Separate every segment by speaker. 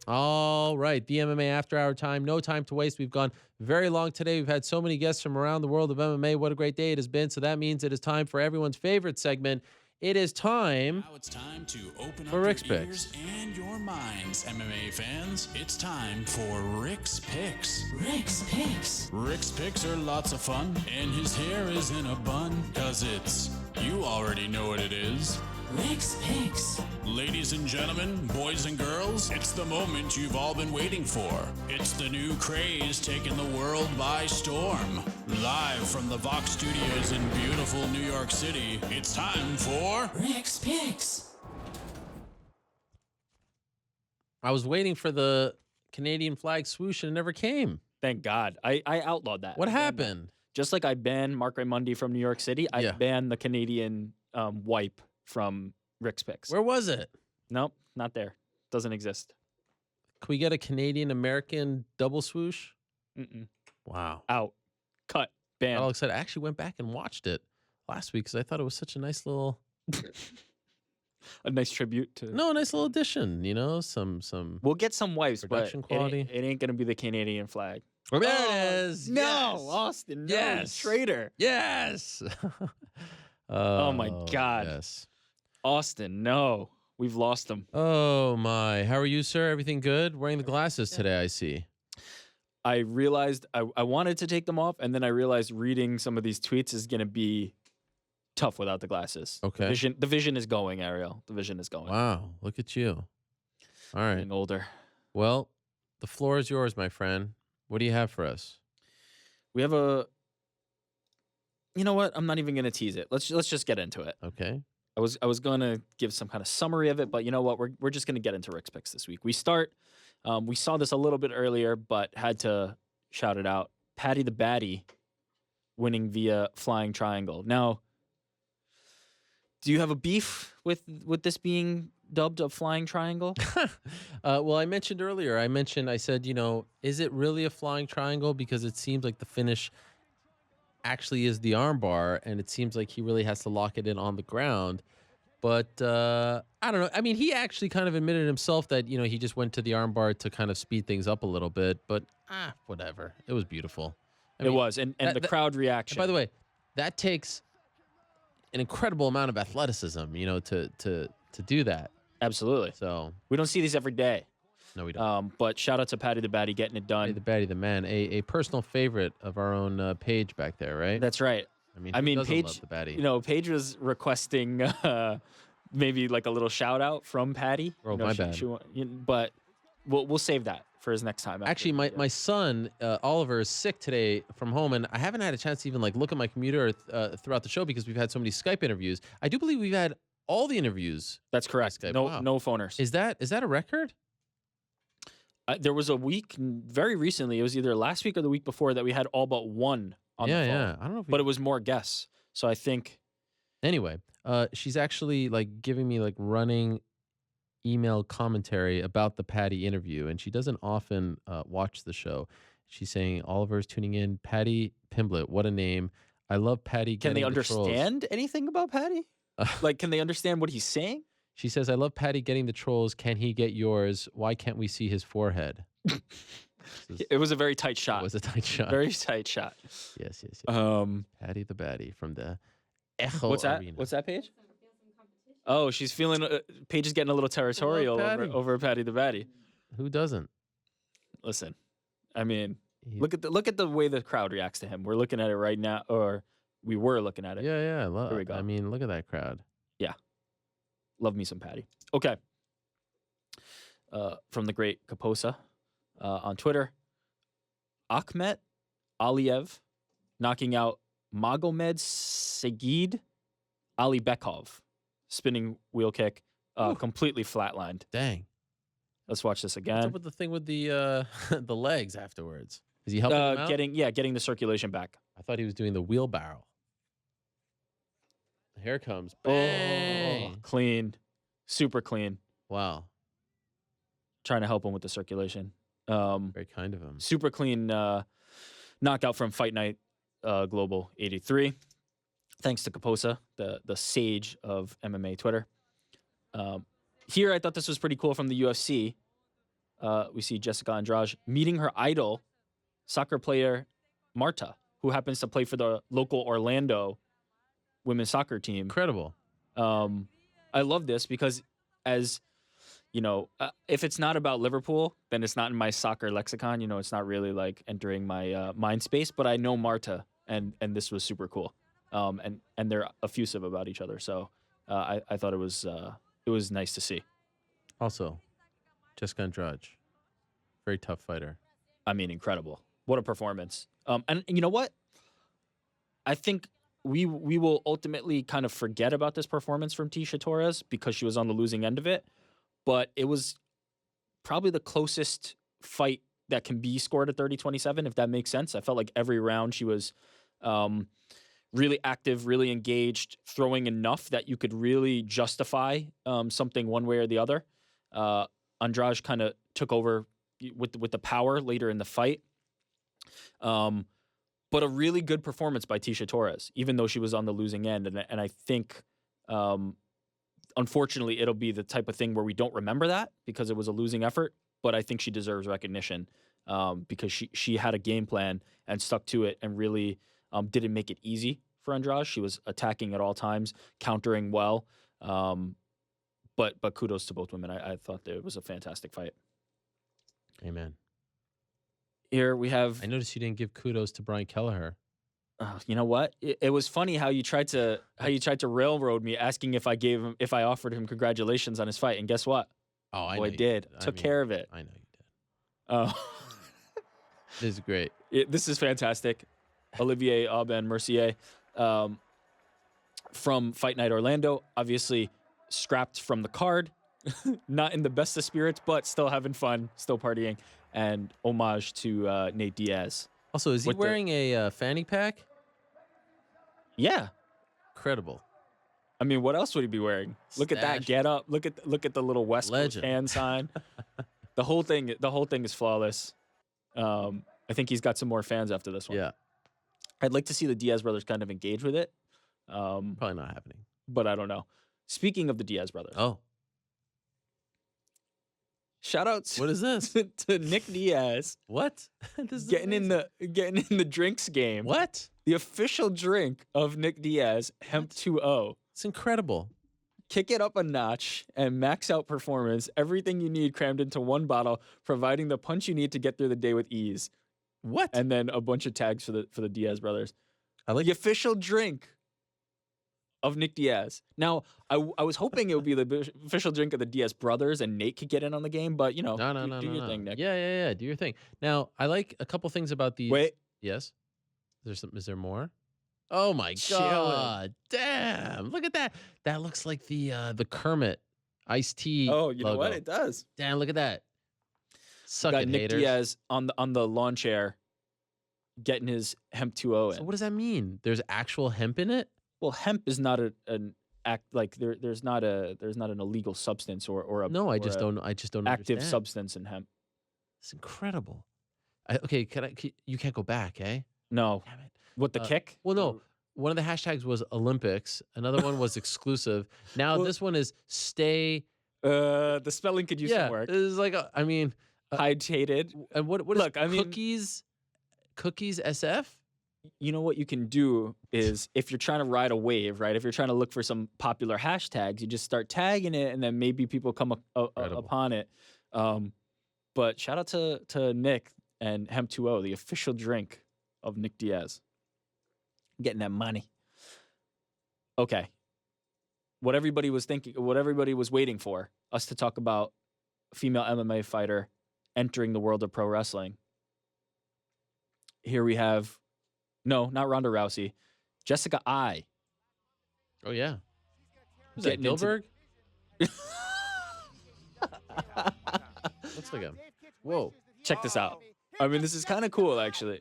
Speaker 1: All right, the MMA After Hour time. No time to waste. We've gone very long today. We've had so many guests from around the world of MMA. What a great day it has been. So that means it is time for everyone's favorite segment. It is time.
Speaker 2: Now it's time to open
Speaker 1: for
Speaker 2: up
Speaker 1: Rick's
Speaker 2: your
Speaker 1: Picks.
Speaker 2: ears and your minds, MMA fans. It's time for Rick's Picks. Rick's Picks. Rick's Picks are lots of fun, and his hair is in a bun, cause it's, you already know what it is. Rick's Picks. Ladies and gentlemen, boys and girls, it's the moment you've all been waiting for. It's the new craze taking the world by storm. Live from the Vox Studios in beautiful New York City, it's time for Rick's Picks.
Speaker 1: I was waiting for the Canadian flag swoosh and it never came.
Speaker 3: Thank God. I outlawed that.
Speaker 1: What happened?
Speaker 3: Just like I banned Mark Raimondi from New York City, I banned the Canadian wipe from Rick's Picks.
Speaker 1: Where was it?
Speaker 3: Nope, not there. Doesn't exist.
Speaker 1: Can we get a Canadian-American double swoosh?
Speaker 3: Mm-mm.
Speaker 1: Wow.
Speaker 3: Out. Cut. Banned.
Speaker 1: All excited. I actually went back and watched it last week because I thought it was such a nice little...
Speaker 3: a nice tribute to...
Speaker 1: No, a nice little addition, you know, some...
Speaker 3: We'll get some wipes,
Speaker 1: production
Speaker 3: but
Speaker 1: quality.
Speaker 3: It ain't going to be the Canadian flag.
Speaker 1: Oh, there it is.
Speaker 3: No,
Speaker 1: Yes.
Speaker 3: Austin, no,
Speaker 1: Yes.
Speaker 3: traitor.
Speaker 1: Yes.
Speaker 3: Oh, my God.
Speaker 1: Yes.
Speaker 3: Austin, no. We've lost him.
Speaker 1: Oh, my. How are you, sir? Everything good? Wearing the glasses today, I see.
Speaker 3: I realized I wanted to take them off, and then I realized reading some of these tweets is going to be tough without the glasses.
Speaker 1: Okay.
Speaker 3: The vision is going, Ariel. The vision is going.
Speaker 1: Wow. Look at you. All right.
Speaker 3: Getting older.
Speaker 1: Well, the floor is yours, my friend. What do you have for us?
Speaker 3: We have a... You know what? I'm not even going to tease it. Let's just get into it.
Speaker 1: Okay.
Speaker 3: I was going to give some kind of summary of it, but you know what? We're just going to get into Rick's Picks this week. We start... we saw this a little bit earlier, but had to shout it out. Patty the Batty winning via flying triangle. Now, do you have a beef with this being dubbed a flying triangle?
Speaker 1: Well, I mentioned earlier, I said, you know, is it really a flying triangle? Because it seems like the finish actually is the armbar, and it seems like he really has to lock it in on the ground. But I don't know. I mean, he actually kind of admitted himself that, you know, he just went to the armbar to kind of speed things up a little bit. But whatever. It was beautiful.
Speaker 3: It was. And the crowd reaction.
Speaker 1: By the way, that takes an incredible amount of athleticism, you know, to do that.
Speaker 3: Absolutely.
Speaker 1: So
Speaker 3: we don't see these every day.
Speaker 1: No, we don't.
Speaker 3: But shout out to Patty the Batty getting it done.
Speaker 1: Patty the Batty, the man, a personal favorite of our own Paige back there, right?
Speaker 3: That's right.
Speaker 1: I mean,
Speaker 3: Paige,
Speaker 1: love the Batty?
Speaker 3: You know, Paige was requesting maybe like a little shout out from Patty.
Speaker 1: Oh,
Speaker 3: you know,
Speaker 1: my bad.
Speaker 3: But we'll save that for his next time.
Speaker 1: Actually, my son Oliver is sick today from home, and I haven't had a chance to even like look at my computer throughout the show because we've had so many Skype interviews. I do believe we've had all the interviews.
Speaker 3: That's correct.
Speaker 1: Skype.
Speaker 3: No,
Speaker 1: Wow.
Speaker 3: no phoners.
Speaker 1: Is that a record?
Speaker 3: There was a week very recently. It was either last week or the week before that we had all but one on the phone.
Speaker 1: Yeah. I don't know if
Speaker 3: but it was more guests. So I think.
Speaker 1: Anyway, she's actually like giving me like running email commentary about the Patty interview, and she doesn't often watch the show. She's saying Oliver's tuning in. Patty Pimblett, what a name! I love Patty.
Speaker 3: Can they
Speaker 1: getting the trolls.
Speaker 3: understand anything about Patty? Like, can they understand what he's saying?
Speaker 1: She says, I love Patty getting the trolls. Can he get yours? Why can't we see his forehead?
Speaker 3: It was a very tight shot.
Speaker 1: It was a tight shot.
Speaker 3: Very tight shot.
Speaker 1: Yes. Patty the Batty from the Echo
Speaker 3: What's that?
Speaker 1: Arena.
Speaker 3: What's that, Paige? Oh, she's feeling. Paige is getting a little territorial over Patty the Batty.
Speaker 1: Who doesn't?
Speaker 3: Listen, I mean, look at the way the crowd reacts to him. We're looking at it right now, or we were looking at it.
Speaker 1: Yeah.
Speaker 3: Here we go.
Speaker 1: I mean, look at that crowd.
Speaker 3: Yeah, love me some Patty. Okay. From the great Kaposa on Twitter, Akhmet Aliyev knocking out Magomed Sagid Ali Bekov. Spinning wheel kick, completely flatlined.
Speaker 1: Dang.
Speaker 3: Let's watch this again.
Speaker 1: What's up with the thing with the the legs afterwards? Is he helping him out?
Speaker 3: Getting the circulation back.
Speaker 1: I thought he was doing the wheelbarrow. Here comes. Bang.
Speaker 3: Oh, clean. Super clean.
Speaker 1: Wow.
Speaker 3: Trying to help him with the circulation.
Speaker 1: Very kind of him.
Speaker 3: Super clean knockout from Fight Night Global 83. Thanks to Kaposa, the sage of MMA Twitter. Here, I thought this was pretty cool from the UFC. we see Jessica Andrade meeting her idol, soccer player Marta, who happens to play for the local Orlando women's soccer team.
Speaker 1: Incredible.
Speaker 3: I love this because, as you know, if it's not about Liverpool, then it's not in my soccer lexicon. You know, it's not really like entering my mind space. But I know Marta, and this was super cool. And they're effusive about each other. So I thought it was nice to see.
Speaker 1: Also, Jessica Andrade, very tough fighter.
Speaker 3: I mean, incredible. What a performance. And you know what? I think we will ultimately kind of forget about this performance from Tisha Torres because she was on the losing end of it. But it was probably the closest fight that can be scored at 30-27, if that makes sense. I felt like every round she was really active, really engaged, throwing enough that you could really justify something one way or the other. Andrade kind of took over with the power later in the fight. But a really good performance by Tisha Torres, even though she was on the losing end. And I think, unfortunately, it'll be the type of thing where we don't remember that because it was a losing effort. But I think she deserves recognition because she had a game plan and stuck to it and really didn't make it easy for Andrade. She was attacking at all times, countering well. But kudos to both women. I thought that it was a fantastic fight.
Speaker 1: Amen.
Speaker 3: Here we have.
Speaker 1: I noticed you didn't give kudos to Brian Kelleher.
Speaker 3: You know what? It was funny how you tried to railroad me, asking if I offered him congratulations on his fight, and guess what?
Speaker 1: Oh, I
Speaker 3: I did. Took care of it.
Speaker 1: I know you did. This is great.
Speaker 3: This is fantastic. Olivier Aubin-Mercier from Fight Night Orlando, obviously scrapped from the card, not in the best of spirits, but still having fun, still partying, and homage to Nate Diaz.
Speaker 1: Also, is he wearing a fanny pack?
Speaker 3: Yeah.
Speaker 1: Incredible.
Speaker 3: I mean, what else would he be wearing? Look at that get up. Look at the little West Coast hand sign. The whole thing is flawless. I think he's got some more fans after this one.
Speaker 1: Yeah.
Speaker 3: I'd like to see the Diaz brothers kind of engage with it.
Speaker 1: Probably not happening.
Speaker 3: But I don't know. Speaking of the Diaz brothers.
Speaker 1: Oh.
Speaker 3: Shout out
Speaker 1: what is this?
Speaker 3: to Nick Diaz.
Speaker 1: What? This is
Speaker 3: getting in the drinks game.
Speaker 1: What?
Speaker 3: The official drink of Nick Diaz, Hemp 2.0.
Speaker 1: It's incredible.
Speaker 3: Kick it up a notch and max out performance. Everything you need crammed into one bottle, providing the punch you need to get through the day with ease.
Speaker 1: What?
Speaker 3: And then a bunch of tags for the Diaz brothers.
Speaker 1: I like
Speaker 3: the official drink of Nick Diaz. Now, I was hoping it would be the official drink of the Diaz brothers and Nate could get in on the game, but, you know, do your thing, Nick.
Speaker 1: Yeah. Do your thing. Now, I like a couple things about these.
Speaker 3: Wait.
Speaker 1: Yes? Is there more? Oh, my God. Damn. Look at that. That looks like the Kermit iced tea
Speaker 3: Oh, you
Speaker 1: logo.
Speaker 3: know what? It does.
Speaker 1: Damn, look at that. Suck
Speaker 3: got
Speaker 1: it,
Speaker 3: Nick
Speaker 1: haters.
Speaker 3: Diaz on the lawn chair getting his Hemp 2.0 in.
Speaker 1: So what does that mean? There's actual hemp in it?
Speaker 3: Well, hemp is not an act like there's not an illegal substance or a
Speaker 1: No, I just don't
Speaker 3: active
Speaker 1: understand.
Speaker 3: substance in hemp.
Speaker 1: It's incredible. You can't go back, eh?
Speaker 3: No.
Speaker 1: Damn it.
Speaker 3: What, the kick?
Speaker 1: Well, no. One of the hashtags was Olympics. Another one was exclusive. Now this one is stay.
Speaker 3: The spelling could use some work.
Speaker 1: This is like
Speaker 3: hydrated.
Speaker 1: And what
Speaker 3: Look,
Speaker 1: is cookies SF?
Speaker 3: You know what you can do is if you're trying to ride a wave, right? If you're trying to look for some popular hashtags, you just start tagging it, and then maybe people come upon it. But shout out to Nick and Hemp 2.0, the official drink of Nick Diaz. Getting that money. Okay. What everybody was waiting for, us to talk about a female MMA fighter entering the world of pro wrestling. Here we have, no, not Ronda Rousey, Jessica I.
Speaker 1: Oh, yeah. Who's that, Gilbert? Looks like him. Whoa.
Speaker 3: Check this out. I mean, this is kind of cool, actually.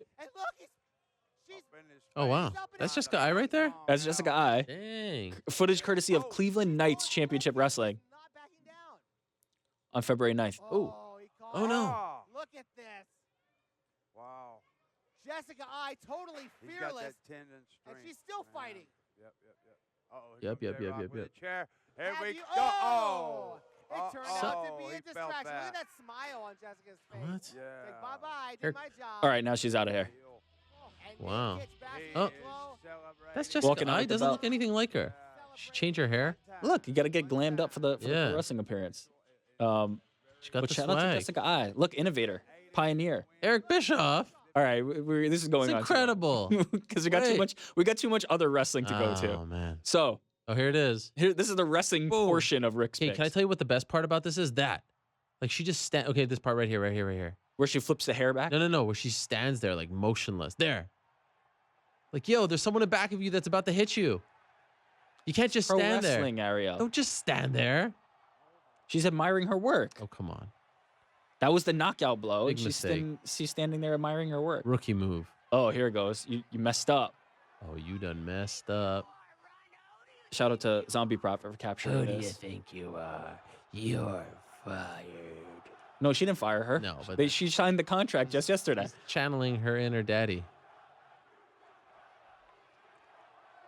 Speaker 1: Oh, wow. That's Jessica I right there?
Speaker 3: That's Jessica I.
Speaker 1: Dang.
Speaker 3: Footage courtesy of Cleveland Knights Championship Wrestling on February 9th.
Speaker 1: Oh. Oh, no.
Speaker 4: Look at this. Wow. Jessica I, totally fearless. And she's still fighting.
Speaker 1: Yep.
Speaker 4: Chair. Here we go. Oh. turned out to be a distraction. Look at that smile on Jessica's face.
Speaker 1: What?
Speaker 4: Yeah. Like, bye-bye, did my job.
Speaker 3: All right, now she's out of here.
Speaker 1: Wow.
Speaker 4: Oh.
Speaker 1: That's Jessica.
Speaker 3: Walking out
Speaker 1: Eye
Speaker 3: with the
Speaker 1: doesn't
Speaker 3: belt.
Speaker 1: look anything like her. She changed her hair.
Speaker 3: Look, you got to get glammed up for the
Speaker 1: Yeah.
Speaker 3: pro wrestling appearance.
Speaker 1: She got
Speaker 3: But
Speaker 1: the
Speaker 3: shout out to
Speaker 1: swag.
Speaker 3: Jessica Eye. Look, innovator, pioneer.
Speaker 1: Eric Bischoff.
Speaker 3: All right, this is going
Speaker 1: It's
Speaker 3: on
Speaker 1: incredible.
Speaker 3: because we got too
Speaker 1: Wait.
Speaker 3: much. We got too much other wrestling to go to.
Speaker 1: Oh man.
Speaker 3: So
Speaker 1: Oh, here it is.
Speaker 3: here, this is the wrestling
Speaker 1: Boom.
Speaker 3: portion of Rick's
Speaker 1: Okay,
Speaker 3: picks,
Speaker 1: can I tell you what the best part about this is? That, like, she just stand. Okay, this part right here, right here, right here.
Speaker 3: where she flips the hair back.
Speaker 1: No, where she stands there like motionless. There. Like, yo, there's someone in back of you that's about to hit you. You can't just
Speaker 3: Pro
Speaker 1: stand there.
Speaker 3: wrestling, Ariel.
Speaker 1: Don't just stand there.
Speaker 3: She's admiring her work.
Speaker 1: Oh, come on.
Speaker 3: That was the knockout blow.
Speaker 1: Big
Speaker 3: and
Speaker 1: mistake.
Speaker 3: She's standing there admiring her work.
Speaker 1: Rookie move.
Speaker 3: Oh, here it goes. You messed up.
Speaker 1: Oh, you done messed up.
Speaker 3: Shout out to Zombie Prop for capturing this.
Speaker 1: think you are? You're fired.
Speaker 3: No, she didn't fire her.
Speaker 1: No, but
Speaker 3: she signed the contract just yesterday.
Speaker 1: channeling her inner daddy.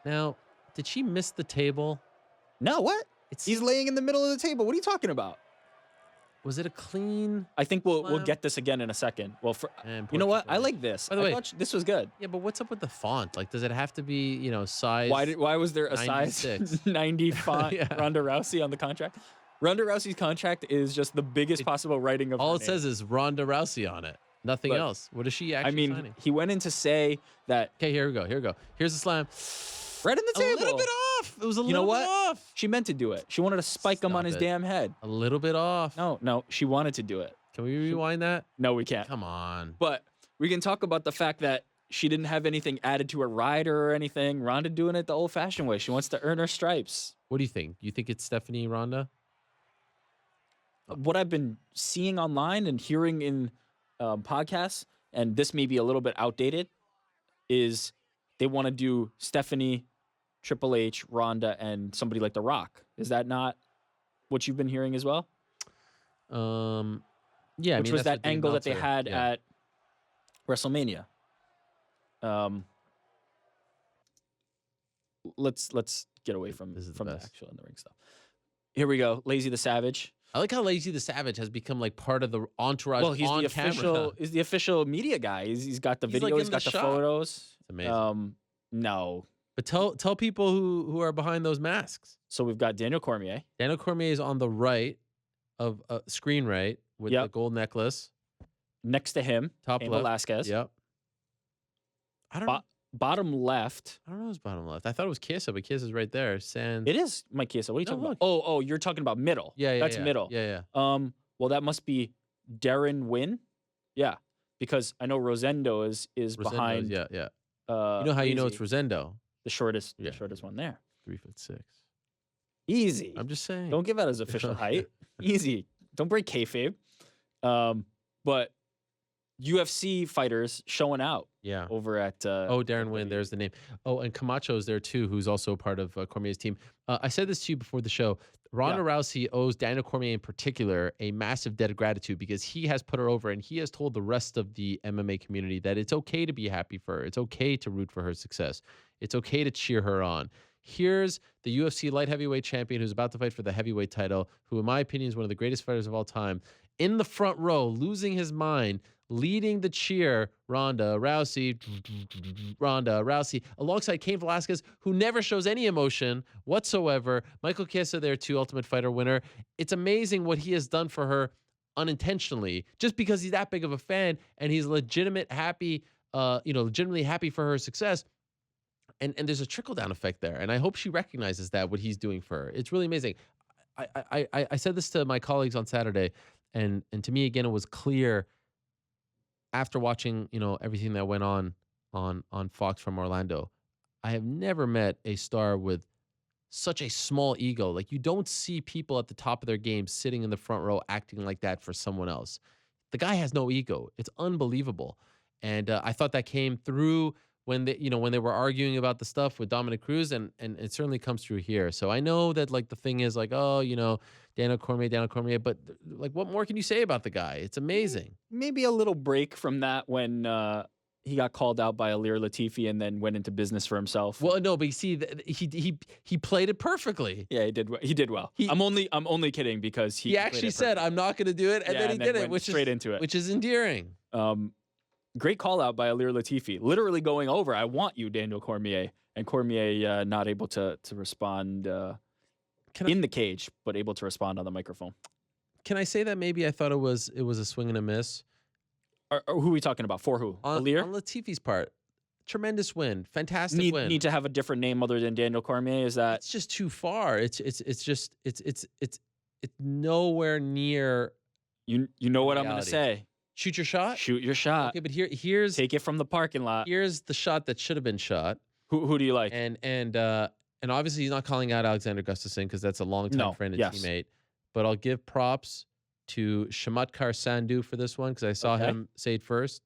Speaker 1: Now, did she miss the table?
Speaker 3: No, what?
Speaker 1: It's
Speaker 3: He's laying in the middle of the table. What are you talking about?
Speaker 1: was it a clean?
Speaker 3: I think we'll
Speaker 1: Slam.
Speaker 3: get this again in a second. Well,
Speaker 1: And
Speaker 3: you know what?
Speaker 1: Portugal.
Speaker 3: I like this.
Speaker 1: By the
Speaker 3: I
Speaker 1: way-
Speaker 3: thought this was good.
Speaker 1: Yeah, but what's up with the font? Like, does it have to be, size?
Speaker 3: Why was there a
Speaker 1: 96?
Speaker 3: size 90 font
Speaker 1: Yeah.
Speaker 3: Ronda Rousey on the contract? Ronda Rousey's contract is just the biggest possible writing of
Speaker 1: All
Speaker 3: her
Speaker 1: it
Speaker 3: name.
Speaker 1: says is Ronda Rousey on it. Nothing
Speaker 3: Look,
Speaker 1: else. What is she actually
Speaker 3: I mean,
Speaker 1: signing?
Speaker 3: he went in to say that
Speaker 1: Okay, here we go. Here we go. Here's the slam.
Speaker 3: right in the table.
Speaker 1: A little bit off. It was a
Speaker 3: You know
Speaker 1: little
Speaker 3: what?
Speaker 1: bit off.
Speaker 3: She meant to do it. She wanted to spike him on
Speaker 1: Stop
Speaker 3: his
Speaker 1: it.
Speaker 3: damn head.
Speaker 1: A little bit off.
Speaker 3: No, she wanted to do it.
Speaker 1: Can we rewind that?
Speaker 3: No, we can't.
Speaker 1: Come on.
Speaker 3: But we can talk about the fact that she didn't have anything added to her rider or anything. Ronda doing it the old-fashioned way. She wants to earn her stripes.
Speaker 1: What do you think? You think it's Stephanie Ronda?
Speaker 3: What I've been seeing online and hearing in podcasts, and this may be a little bit outdated, is they want to do Stephanie, Triple H, Ronda, and somebody like The Rock. Is that not what you've been hearing as well?
Speaker 1: Yeah,
Speaker 3: Which was
Speaker 1: that's
Speaker 3: that
Speaker 1: what the
Speaker 3: angle that they
Speaker 1: announcer-
Speaker 3: had
Speaker 1: yeah.
Speaker 3: at WrestleMania. Let's get away from
Speaker 1: This is the
Speaker 3: from the
Speaker 1: best.
Speaker 3: actual in the ring stuff. Here we go. Lazy the Savage.
Speaker 1: I like how Lazy the Savage has become like part of the entourage
Speaker 3: Well, he's
Speaker 1: on
Speaker 3: the
Speaker 1: camera.
Speaker 3: official. He's the official media guy. He's got the
Speaker 1: He's, like,
Speaker 3: video.
Speaker 1: in
Speaker 3: He's got
Speaker 1: the
Speaker 3: the
Speaker 1: shot.
Speaker 3: photos.
Speaker 1: It's amazing.
Speaker 3: No.
Speaker 1: But tell people who are behind those masks.
Speaker 3: So we've got Daniel Cormier.
Speaker 1: Daniel Cormier is on the right of screen right with
Speaker 3: Yep.
Speaker 1: the gold necklace.
Speaker 3: Next to him,
Speaker 1: Top
Speaker 3: Cain
Speaker 1: left.
Speaker 3: Velasquez.
Speaker 1: Yep. I don't know.
Speaker 3: Bottom left.
Speaker 1: I don't know who's bottom left. I thought it was Kiesa, but Kiesa's right there. Sans.
Speaker 3: It is Mike Chiesa. What are you
Speaker 1: No,
Speaker 3: talking
Speaker 1: look.
Speaker 3: about? Oh, you're talking about middle.
Speaker 1: Yeah,
Speaker 3: That's
Speaker 1: yeah.
Speaker 3: middle.
Speaker 1: Yeah, yeah.
Speaker 3: Well, that must be Darren Wynn. Yeah, because I know Rosendo is
Speaker 1: Rosendo's,
Speaker 3: behind.
Speaker 1: Yeah, yeah.
Speaker 3: You
Speaker 1: You know how you know it's Rosendo?
Speaker 3: the shortest,
Speaker 1: Yeah.
Speaker 3: the shortest one there.
Speaker 1: 3'6".
Speaker 3: Easy.
Speaker 1: I'm just saying.
Speaker 3: Don't give out his official height. Easy. Don't break kayfabe. But UFC fighters showing out
Speaker 1: Yeah.
Speaker 3: over at.
Speaker 1: Darren Wynn, there's the name. Oh, and Camacho's there too, who's also part of Cormier's team. I said this to you before the show. Ronda Rousey owes Daniel Cormier in particular a massive debt of gratitude because he has put her over and he has told the rest of the MMA community that it's okay to be happy for her. It's okay to root for her success. It's okay to cheer her on. Here's the UFC light heavyweight champion who's about to fight for the heavyweight title, who in my opinion is one of the greatest fighters of all time, in the front row, losing his mind, leading the cheer, Ronda Rousey, alongside Cain Velasquez, who never shows any emotion whatsoever. Michael Chiesa there too, Ultimate Fighter winner. It's amazing what he has done for her unintentionally, just because he's that big of a fan and he's legitimately happy for her success. And there's a trickle down effect there, and I hope she recognizes that what he's doing for her. It's really amazing. I said this to my colleagues on Saturday, and to me again, it was clear after watching everything that went on Fox from Orlando. I have never met a star with such a small ego. Like, you don't see people at the top of their game sitting in the front row acting like that for someone else. The guy has no ego. It's unbelievable, and I thought that came through when they were arguing about the stuff with Dominick Cruz, and it certainly comes through here. So I know that like the thing is like, Daniel Cormier, but like, what more can you say about the guy? It's amazing.
Speaker 3: Maybe a little break from that when he got called out by Alir Latifi and then went into business for himself.
Speaker 1: Well, no, but you see, he played it perfectly.
Speaker 3: Yeah, he did. He did well. I'm only kidding because
Speaker 1: he actually said, "I'm not going to do it," and then he did it, which
Speaker 3: straight into it,
Speaker 1: which is endearing.
Speaker 3: Great call out by Alir Latifi, literally going over, "I want you, Daniel Cormier," and Cormier not able to respond in the cage, but able to respond on the microphone.
Speaker 1: Can I say that maybe I thought it was a swing and a miss?
Speaker 3: Or who are we talking about? For who?
Speaker 1: Alir? On Latifi's part. Tremendous win. Fantastic win.
Speaker 3: Need to have a different name other than Daniel Cormier? Is that...
Speaker 1: It's just too far. It's nowhere near...
Speaker 3: You know what I'm going to say.
Speaker 1: Shoot your shot?
Speaker 3: Shoot your shot.
Speaker 1: Okay, but here's...
Speaker 3: Take it from the parking lot.
Speaker 1: Here's the shot that should have been shot.
Speaker 3: Who do you like?
Speaker 1: And obviously he's not calling out Alexander Gustafsson because that's a long-time friend and teammate. But I'll give props to Chamatkar Sandhu for this one because I saw him say it first.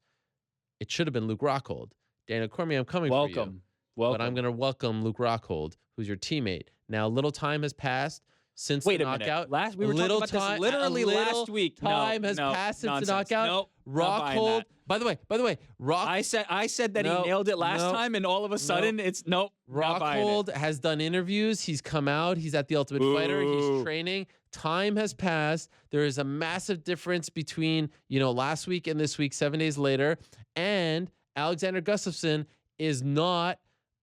Speaker 1: It should have been Luke Rockhold. Daniel Cormier, I'm coming for you.
Speaker 3: Welcome.
Speaker 1: But I'm going to welcome Luke Rockhold, who's your teammate. Now, a little time has passed since the knockout.
Speaker 3: We were talking about this literally last week.
Speaker 1: Time has passed since the knockout.
Speaker 3: Nope.
Speaker 1: Rockhold. By the way,
Speaker 3: I said that he nailed it last time, and all of a sudden it's
Speaker 1: Rockhold has done interviews. He's come out. He's at the Ultimate Fighter. He's training. Time has passed. There is a massive difference between, last week and this week, 7 days later. And Alexander Gustafsson is not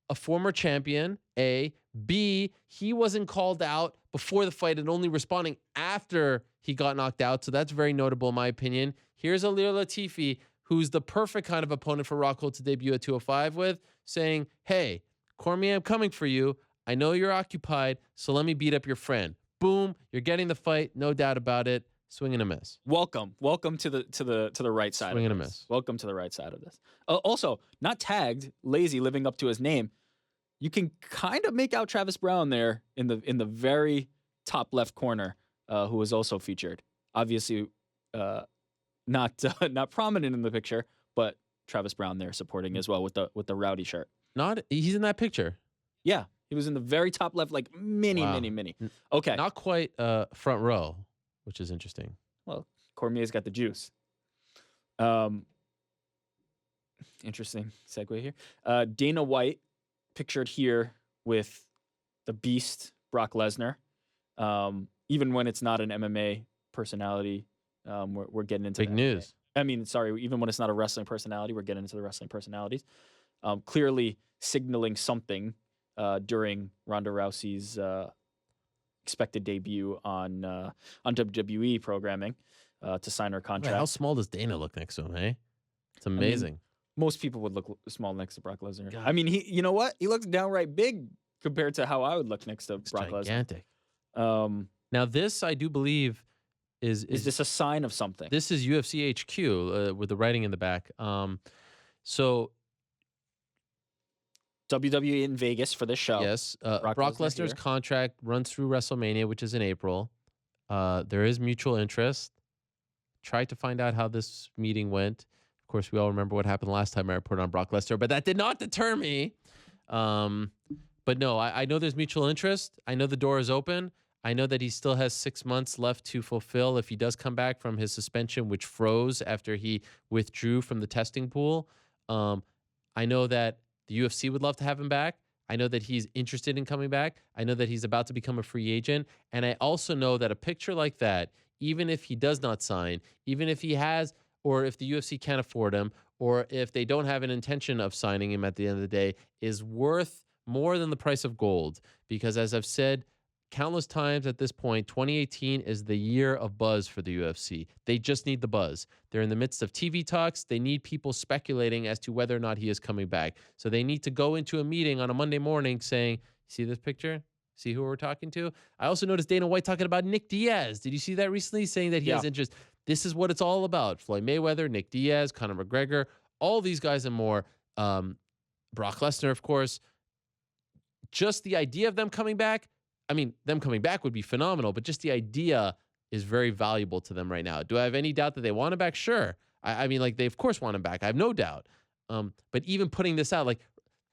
Speaker 1: a former champion, A. B, he wasn't called out before the fight and only responding after he got knocked out. So that's very notable in my opinion. Here's Alir Latifi, who's the perfect kind of opponent for Rockhold to debut at 205 with, saying, "Hey, Cormier, I'm coming for you. I know you're occupied, so let me beat up your friend." Boom, you're getting the fight, no doubt about it. Swing and a miss.
Speaker 3: Welcome to the right side.
Speaker 1: Swing and a miss.
Speaker 3: Welcome to the right side of this. Also, not tagged, lazy, living up to his name. You can kind of make out Travis Brown there in the very top left corner, who was also featured. Obviously, not prominent in the picture, but Travis Brown there supporting as well with the rowdy shirt.
Speaker 1: He's in that picture.
Speaker 3: Yeah, he was in the very top left, like mini. Okay,
Speaker 1: not quite front row, which is interesting.
Speaker 3: Well, Cormier's got the juice. Interesting segue here. Dana White pictured here with the beast Brock Lesnar. Even when it's not an MMA personality, we're getting into
Speaker 1: big news.
Speaker 3: I mean, sorry, even when it's not a wrestling personality, we're getting into the wrestling personalities. Clearly signaling something during Ronda Rousey's expected debut on WWE programming to sign her contract.
Speaker 1: Right, how small does Dana look next to him, hey? It's amazing.
Speaker 3: I mean, most people would look small next to Brock Lesnar. God. I mean, you know what? He looks downright big compared to how I would look next to Brock Lesnar. Gigantic.
Speaker 1: Now, this, I do believe, is
Speaker 3: this a sign of something?
Speaker 1: This is UFC HQ with the writing in the back. So
Speaker 3: WWE in Vegas for this show.
Speaker 1: Yes. Brock Lesnar's contract runs through WrestleMania, which is in April. There is mutual interest. Tried to find out how this meeting went. Of course, we all remember what happened last time I reported on Brock Lesnar, but that did not deter me. But no, I know there's mutual interest. I know the door is open. I know that he still has 6 months left to fulfill if he does come back from his suspension, which froze after he withdrew from the testing pool. I know that the UFC would love to have him back. I know that he's interested in coming back. I know that he's about to become a free agent. And I also know that a picture like that, even if he does not sign, even if he has, or if the UFC can't afford him, or if they don't have an intention of signing him at the end of the day, is worth more than the price of gold. Because as I've said countless times at this point, 2018 is the year of buzz for the UFC. They just need the buzz. They're in the midst of TV talks. They need people speculating as to whether or not he is coming back. So they need to go into a meeting on a Monday morning saying, see this picture? See who we're talking to? I also noticed Dana White talking about Nick Diaz. Did you see that recently? Saying that he has interest. This is what it's all about. Floyd Mayweather, Nick Diaz, Conor McGregor, all these guys and more. Brock Lesnar, of course. Just the idea of them coming back, I mean, them coming back would be phenomenal, but just the idea is very valuable to them right now. Do I have any doubt that they want him back? Sure. I mean, like, they of course want him back. I have no doubt. But even putting this out, like,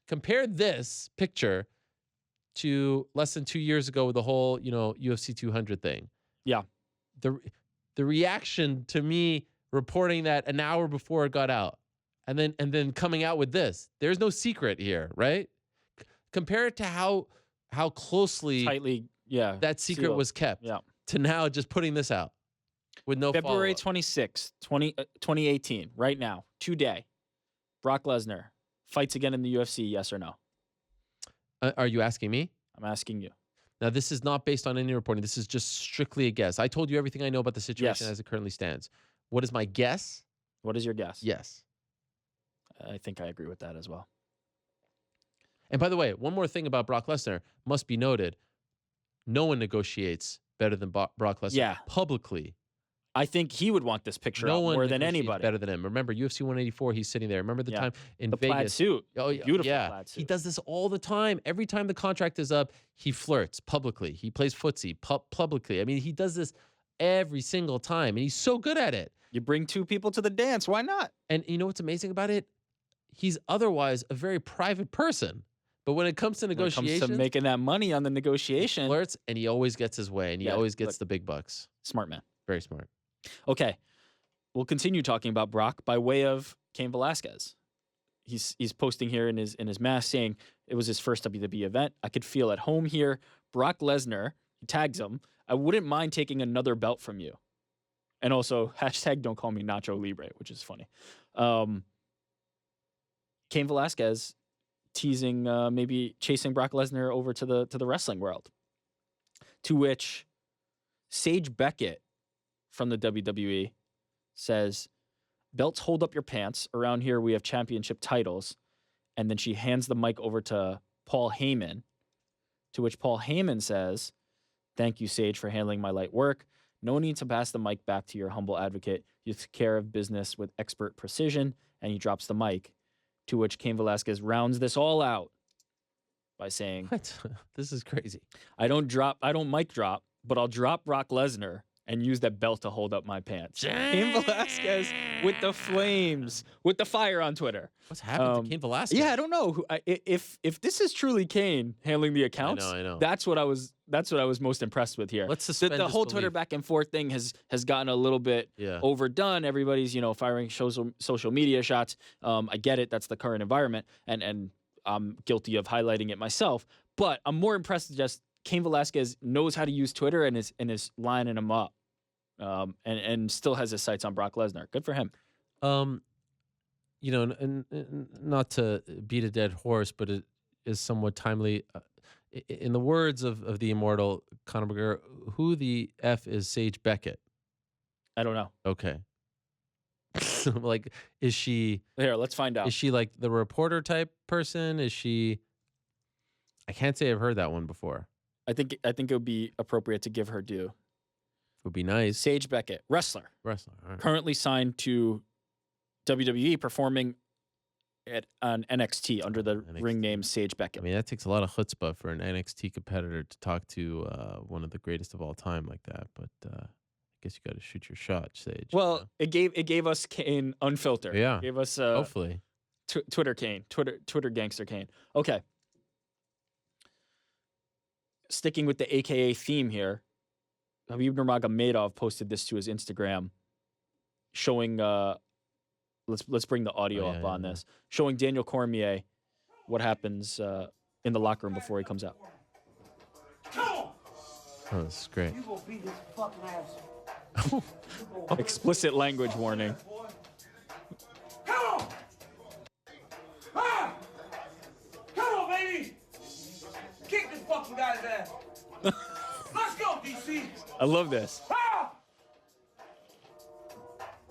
Speaker 1: compare this picture to less than 2 years ago with the whole, UFC 200 thing.
Speaker 3: Yeah.
Speaker 1: The reaction to me reporting that an hour before it got out, and then coming out with this. There's no secret here, right? Compare it to how closely
Speaker 3: tightly,
Speaker 1: that secret
Speaker 3: sealed.
Speaker 1: was kept to now just putting this out with no
Speaker 3: February
Speaker 1: follow-up.
Speaker 3: 26th, 2018, right now, today, Brock Lesnar fights again in the UFC, yes or no?
Speaker 1: Are you asking me?
Speaker 3: I'm asking you.
Speaker 1: Now, this is not based on any reporting. This is just strictly a guess. I told you everything I know about the situation as it currently stands. What is my guess?
Speaker 3: What is your guess?
Speaker 1: Yes.
Speaker 3: I think I agree with that as well.
Speaker 1: And by the way, one more thing about Brock Lesnar must be noted. No one negotiates better than Brock Lesnar publicly.
Speaker 3: I think he would want this picture out more than anybody.
Speaker 1: Better than him. Remember, UFC 184, he's sitting there. Remember the time in
Speaker 3: the
Speaker 1: Vegas?
Speaker 3: Plaid suit.
Speaker 1: Oh,
Speaker 3: beautiful plaid suit.
Speaker 1: He does this all the time. Every time the contract is up, he flirts publicly. He plays footsie publicly. I mean, he does this every single time, and he's so good at it.
Speaker 3: You bring two people to the dance. Why not?
Speaker 1: And you know what's amazing about it? He's otherwise a very private person. But when it comes to negotiations,
Speaker 3: when it comes to making that money on the negotiation,
Speaker 1: he flirts, and he always gets his way, and he always gets the big bucks.
Speaker 3: Smart man.
Speaker 1: Very smart.
Speaker 3: Okay. We'll continue talking about Brock by way of Cain Velasquez. He's posting here in his mask saying it was his first WWE event. I could feel at home here. Brock Lesnar, he tags him. I wouldn't mind taking another belt from you. And also, hashtag don't call me Nacho Libre, which is funny. Cain Velasquez teasing maybe chasing Brock Lesnar over to the wrestling world. To which Sage Beckett from the WWE says, belts hold up your pants. Around here we have championship titles. And then she hands the mic over to Paul Heyman, to which Paul Heyman says, thank you, Sage, for handling my light work. No need to pass the mic back to your humble advocate. You took care of business with expert precision, and he drops the mic, to which Cain Velasquez rounds this all out by saying,
Speaker 1: what? This is crazy.
Speaker 3: I don't mic drop, but I'll drop Brock Lesnar and use that belt to hold up my pants. Cain Velasquez with the flames, with the fire on Twitter.
Speaker 1: What's happened to Cain Velasquez?
Speaker 3: Yeah, I don't know. If this is truly Cain handling the accounts,
Speaker 1: I know.
Speaker 3: That's what I was most impressed with here.
Speaker 1: Let's suspend
Speaker 3: the whole
Speaker 1: disbelief.
Speaker 3: Twitter back and forth thing has gotten a little bit overdone. Everybody's firing social media shots. I get it. That's the current environment, and I'm guilty of highlighting it myself. But I'm more impressed with just Cain Velasquez knows how to use Twitter and is lining him up, and still has his sights on Brock Lesnar. Good for him.
Speaker 1: And not to beat a dead horse, but it is somewhat timely. In the words of the immortal Conor McGregor, who the F is Sage Beckett?
Speaker 3: I don't know.
Speaker 1: Okay. Like, is she...
Speaker 3: Here, let's find out.
Speaker 1: Is she like the reporter type person? Is she... I can't say I've heard that one before.
Speaker 3: I think it would be appropriate to give her due.
Speaker 1: Would be nice.
Speaker 3: Sage Beckett, wrestler.
Speaker 1: All right.
Speaker 3: Currently signed to WWE, performing on NXT under the ring name Sage Beckett.
Speaker 1: I mean, that takes a lot of chutzpah for an NXT competitor to talk to one of the greatest of all time like that. But I guess you got to shoot your shot, Sage.
Speaker 3: Well, it gave us Cain unfiltered.
Speaker 1: Yeah.
Speaker 3: It gave us
Speaker 1: hopefully
Speaker 3: Twitter Cain, Twitter gangster Cain. Okay. Sticking with the AKA theme here, Habib Nurmagomedov posted this to his Instagram, showing. Let's bring the audio up on this, showing Daniel Cormier what happens in the locker room before he comes out.
Speaker 1: Oh, this is great.
Speaker 4: You will beat his fucking ass.
Speaker 3: Explicit language warning.
Speaker 4: Come on! Ah! Come on, baby! Kick this fucking guy's ass. Let's go, DC.
Speaker 3: I love this.
Speaker 4: Ah!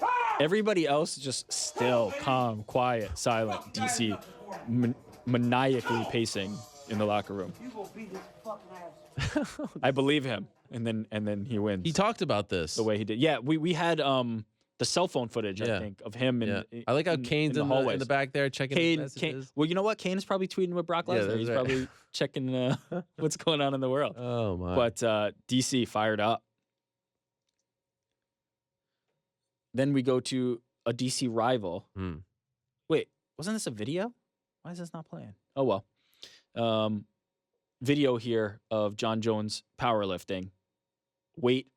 Speaker 4: Ah!
Speaker 3: Everybody else just still, calm, quiet, silent. DC maniacally pacing in the locker room.
Speaker 4: You will beat his fucking ass.
Speaker 3: I believe him, and then he wins.
Speaker 1: He talked about this
Speaker 3: the way he did. Yeah, we had the cell phone footage, I think, of him.
Speaker 1: I like how Cain's in the back there checking his messages.
Speaker 3: Well, you know what? Cain is probably tweeting with Brock Lesnar. He's probably checking what's going on in the world.
Speaker 1: Oh, my.
Speaker 3: But DC fired up. Then we go to a DC rival. Wait, wasn't this a video? Why is this not playing? Oh, well. Video here of John Jones powerlifting. Weight,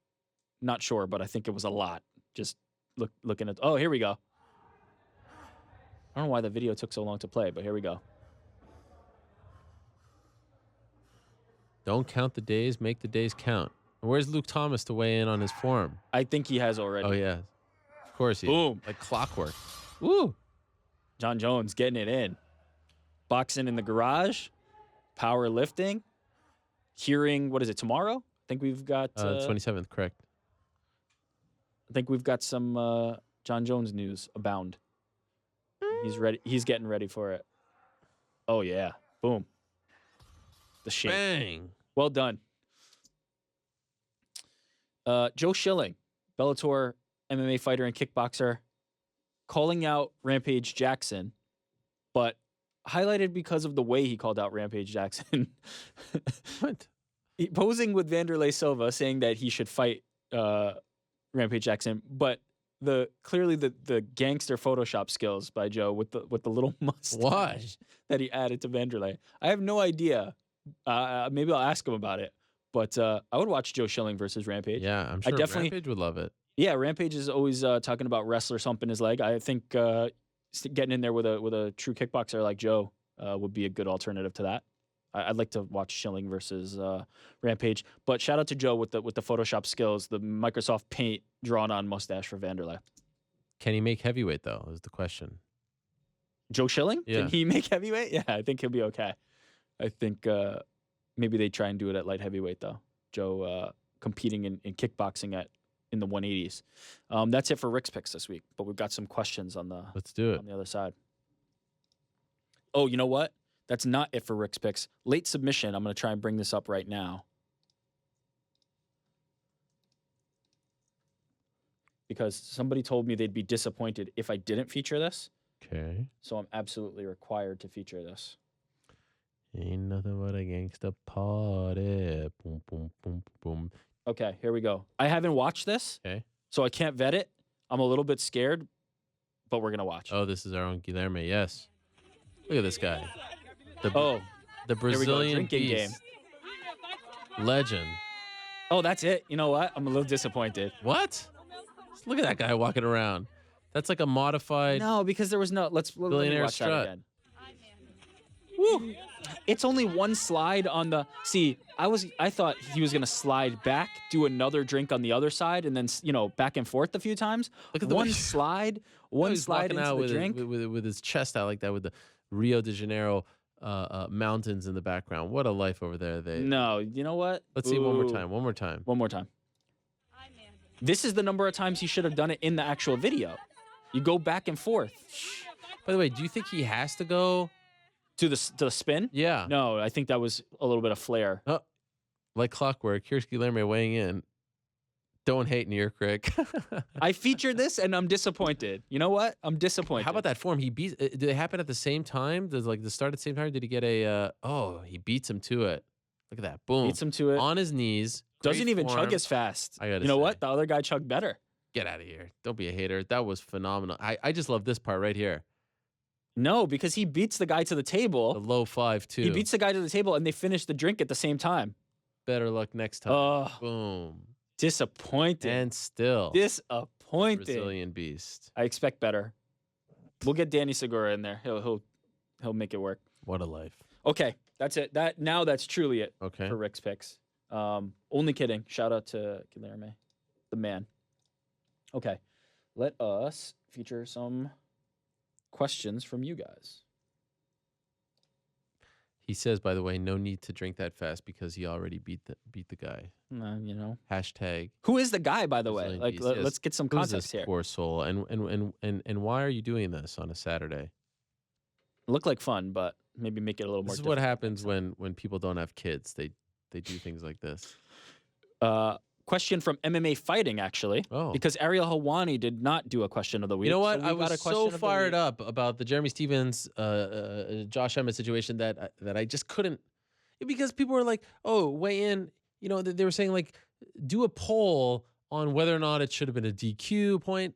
Speaker 3: not sure, but I think it was a lot. Just looking at... Oh, here we go. I don't know why the video took so long to play, but here we go.
Speaker 1: Don't count the days, make the days count. Where's Luke Thomas to weigh in on his form?
Speaker 3: I think he has already.
Speaker 1: Oh, yeah. Of course he
Speaker 3: Boom.
Speaker 1: Like clockwork. Woo.
Speaker 3: John Jones getting it in. Boxing in the garage. Powerlifting. Hearing, what is it, tomorrow? I think we've got...
Speaker 1: 27th, correct.
Speaker 3: I think we've got some John Jones news abound. He's ready. He's getting ready for it. Oh, yeah. Boom. The shake.
Speaker 1: Bang.
Speaker 3: Well done. Joe Schilling, Bellator MMA fighter and kickboxer, calling out Rampage Jackson, but highlighted because of the way he called out Rampage Jackson.
Speaker 1: What?
Speaker 3: Posing with Vanderlei Silva, saying that he should fight Rampage Jackson, but clearly the gangster Photoshop skills by Joe with the little mustache that he added to Vanderlei. I have no idea. Maybe I'll ask him about it. But I would watch Joe Schilling versus Rampage.
Speaker 1: Yeah, I'm sure Rampage would love it.
Speaker 3: Yeah, Rampage is always talking about wrestler humping his leg. I think getting in there with a true kickboxer like Joe would be a good alternative to that. I'd like to watch Schilling versus Rampage. But shout out to Joe with the Photoshop skills, the Microsoft Paint drawn on mustache for Vanderlei.
Speaker 1: Can he make heavyweight though? Is the question.
Speaker 3: Joe Schilling?
Speaker 1: Yeah.
Speaker 3: Can he make heavyweight? Yeah, I think he'll be okay. I think maybe they try and do it at light heavyweight though. Joe competing in kickboxing in the 180s. That's it for Rick's picks this week. But we've got some questions on the
Speaker 1: Let's do it.
Speaker 3: on the other side. Oh, you know what? That's not it for Rick's picks. Late submission. I'm going to try and bring this up right now. Because somebody told me they'd be disappointed if I didn't feature this.
Speaker 1: Okay.
Speaker 3: So I'm absolutely required to feature this.
Speaker 1: Ain't nothing but a gangsta party. Boom, boom, boom, boom.
Speaker 3: Okay, here we go. I haven't watched this,
Speaker 1: Okay.
Speaker 3: so I can't vet it. I'm a little bit scared, but we're going to watch.
Speaker 1: Oh, this is our own Guilherme. Yes. Look at this guy. The
Speaker 3: Oh,
Speaker 1: the
Speaker 3: here we go.
Speaker 1: Brazilian
Speaker 3: Drinking game.
Speaker 1: beast. Legend.
Speaker 3: Oh, that's it. You know what? I'm a little disappointed.
Speaker 1: What? Look at that guy walking around. That's like a modified.
Speaker 3: No, because there was no. Let me
Speaker 1: Billionaire
Speaker 3: watch that
Speaker 1: strut.
Speaker 3: again. Woo. It's only one slide on the. See, I thought he was gonna slide back, do another drink on the other side, and then back and forth a few times.
Speaker 1: Look at the
Speaker 3: one
Speaker 1: way-
Speaker 3: slide,
Speaker 1: Oh,
Speaker 3: one
Speaker 1: he's
Speaker 3: slide
Speaker 1: walking
Speaker 3: into
Speaker 1: out
Speaker 3: the
Speaker 1: with
Speaker 3: drink.
Speaker 1: with his chest out like that, with the Rio de Janeiro mountains in the background. What a life over there.
Speaker 3: No, you know what?
Speaker 1: Let's see one more
Speaker 3: Ooh.
Speaker 1: time. One more time.
Speaker 3: One more time. This is the number of times he should have done it in the actual video. You go back and forth
Speaker 1: By the way, do you think he has to go?
Speaker 3: to the spin.
Speaker 1: Yeah.
Speaker 3: No, I think that was a little bit of flair.
Speaker 1: Oh, like clockwork. Here's Guilherme weighing in. Don't hate New York, Rick.
Speaker 3: I featured this and I'm disappointed. You know what? I'm disappointed.
Speaker 1: How about that form? He beats. Did it happen at the same time? Does the start at the same time? Did he get a? Oh, he beats him to it. Look at that. Boom.
Speaker 3: Beats him to it.
Speaker 1: On his knees.
Speaker 3: Doesn't
Speaker 1: Great
Speaker 3: even
Speaker 1: form.
Speaker 3: chug as fast.
Speaker 1: I gotta
Speaker 3: You know
Speaker 1: say.
Speaker 3: what? The other guy chugged better.
Speaker 1: Get out of here. Don't be a hater. That was phenomenal. I just love this part right here.
Speaker 3: No, because he beats the guy to the
Speaker 1: The
Speaker 3: table.
Speaker 1: low 5-2.
Speaker 3: He beats the guy to the table and they finish the drink at the same time.
Speaker 1: Better luck next time.
Speaker 3: Oh,
Speaker 1: Boom.
Speaker 3: disappointed.
Speaker 1: And still.
Speaker 3: Disappointed.
Speaker 1: Brazilian beast.
Speaker 3: I expect better. We'll get Danny Segura in there. He'll make it work.
Speaker 1: What a life.
Speaker 3: Okay, that's it. That's truly it
Speaker 1: Okay.
Speaker 3: for Rick's picks. Only kidding. Shout out to Guilherme, the man. Okay, let us feature some questions from you guys.
Speaker 1: He says, by the way, no need to drink that fast because he already beat the guy. Hashtag.
Speaker 3: Who is the guy, by the way?
Speaker 1: Brazilian
Speaker 3: Like,
Speaker 1: beast. Yes.
Speaker 3: let's get some
Speaker 1: Who's
Speaker 3: context
Speaker 1: this
Speaker 3: here.
Speaker 1: poor soul? And why are you doing this on a Saturday?
Speaker 3: Look like fun, but maybe make it a little more.
Speaker 1: This is what
Speaker 3: difficult
Speaker 1: happens
Speaker 3: next
Speaker 1: when people don't have kids. They do things like this.
Speaker 3: time. Question from MMA Fighting, actually.
Speaker 1: Oh.
Speaker 3: Because Ariel Helwani did not do a question of the week.
Speaker 1: You know what?
Speaker 3: so we
Speaker 1: I
Speaker 3: got
Speaker 1: was
Speaker 3: a question
Speaker 1: so
Speaker 3: of the
Speaker 1: fired
Speaker 3: week.
Speaker 1: up about the Jeremy Stevens, Josh Emmett situation that I just couldn't, because people were like, "Oh, weigh in." You know, they were saying like, do a poll on whether or not it should have been a DQ point.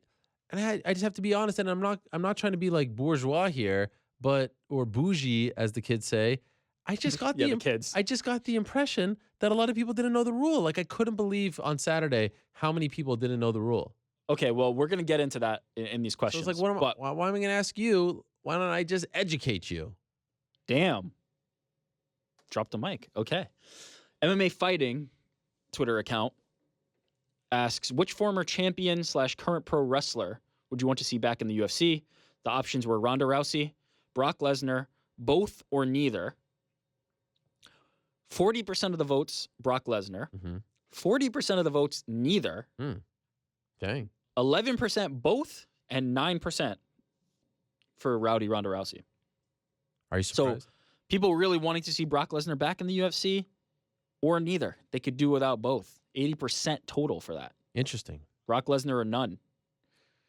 Speaker 1: And I just have to be honest, and I'm not trying to be like bourgeois here, or bougie as the kids say. I just got
Speaker 3: the kids.
Speaker 1: I just got the impression that a lot of people didn't know the rule. Like I couldn't believe on Saturday how many people didn't know the rule.
Speaker 3: Okay, well, we're gonna get into that in these
Speaker 1: So
Speaker 3: questions.
Speaker 1: it's like, why am I going to ask you Why don't I just educate you?
Speaker 3: Damn. Drop the mic. Okay. MMA Fighting Twitter account asks, which former champion / current pro wrestler would you want to see back in the UFC? The options were Ronda Rousey, Brock Lesnar, both or neither. 40% of the votes, Brock Lesnar. 40% of the votes, neither.
Speaker 1: Dang.
Speaker 3: 11% both, and 9% for Ronda Rousey.
Speaker 1: Are you surprised?
Speaker 3: So people really wanting to see Brock Lesnar back in the UFC or neither. They could do without both. 80% total for that.
Speaker 1: Interesting.
Speaker 3: Brock Lesnar or none.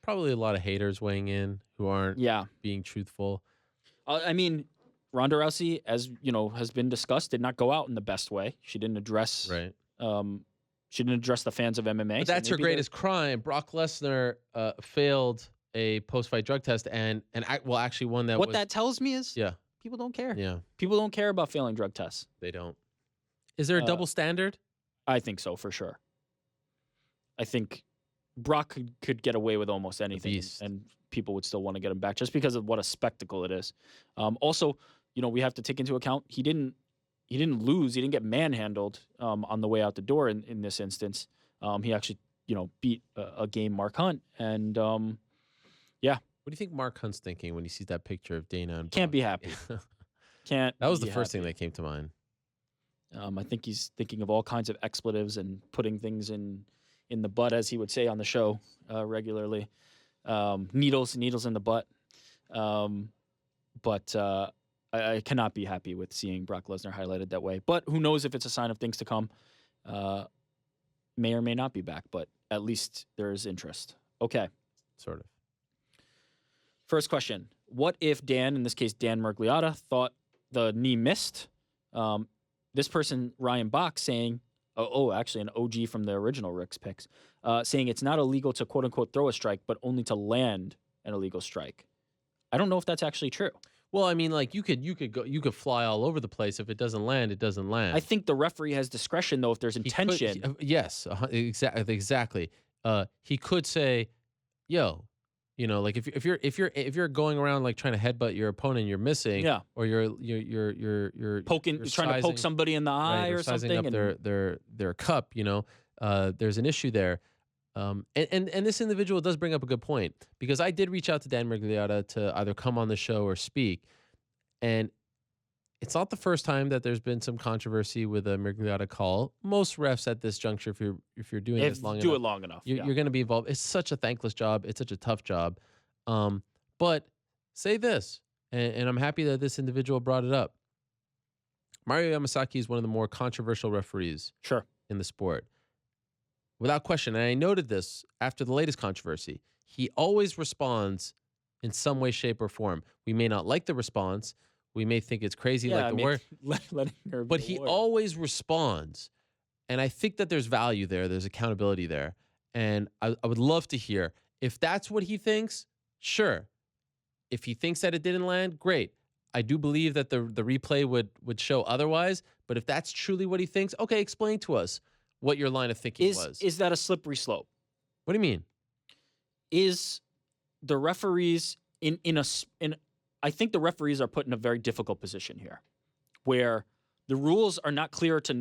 Speaker 1: Probably a lot of haters weighing in who aren't being truthful.
Speaker 3: I mean, Ronda Rousey, as you know, has been discussed, did not go out in the best way. She didn't address she didn't address the fans of MMA.
Speaker 1: But that's her greatest crime. Brock Lesnar failed a post-fight drug test and actually one that
Speaker 3: what that tells me is people don't care.
Speaker 1: Yeah.
Speaker 3: People don't care about failing drug tests.
Speaker 1: They don't. Is there a double standard?
Speaker 3: I think so, for sure. I think Brock could get away with almost anything, and people would still want to get him back just because of what a spectacle it is. Also, you know, we have to take into account he didn't lose. He didn't get manhandled on the way out the door in this instance. He actually, you know, beat a game Mark Hunt. And, yeah.
Speaker 1: What do you think Mark Hunt's thinking when he sees that picture of Dana? And
Speaker 3: Can't be happy. Can't.
Speaker 1: That was the first thing that came to mind.
Speaker 3: I think he's thinking of all kinds of expletives and putting things in the butt, as he would say on the show regularly. Needles in the butt. But I cannot be happy with seeing Brock Lesnar highlighted that way. But who knows if it's a sign of things to come. May or may not be back, but at least there is interest. Okay.
Speaker 1: Sort of.
Speaker 3: First question. What if Dan, in this case Dan Mergliotta, thought the knee missed? This person, Ryan Bach, saying, actually an OG from the original Rick's Picks, saying it's not illegal to quote-unquote throw a strike, but only to land an illegal strike. I don't know if that's actually true.
Speaker 1: Well, I mean, like you could fly all over the place. If it doesn't land, it doesn't land.
Speaker 3: I think the referee has discretion though if there's intention.
Speaker 1: Yes, exactly. He could say, "Yo, you know, like if you're going around like trying to headbutt your opponent, you're missing, or you're
Speaker 3: poking, you're trying to poke somebody in the eye or
Speaker 1: sizing
Speaker 3: something,
Speaker 1: up their cup. You know, there's an issue there." And this individual does bring up a good point, because I did reach out to Dan Mergliotta to either come on the show or speak, and it's not the first time that there's been some controversy with a Mergliotta call. Most refs at this juncture, if you're doing this long enough, you're going to be involved. It's such a thankless job. It's such a tough job. But say this, and I'm happy that this individual brought it up. Mario Yamasaki is one of the more controversial referees in the sport. Without question, and I noted this after the latest controversy, he always responds in some way, shape, or form. We may not like the response. We may think it's crazy, the word. But he always responds. And I think that there's value there. There's accountability there. And I would love to hear, if that's what he thinks, sure. If he thinks that it didn't land, great. I do believe that the replay would show otherwise. But if that's truly what he thinks, okay, explain to us what your line of thinking was.
Speaker 3: Is that a slippery slope?
Speaker 1: What do you mean?
Speaker 3: Is the referees I think the referees are put in a very difficult position here, where the rules are not clear to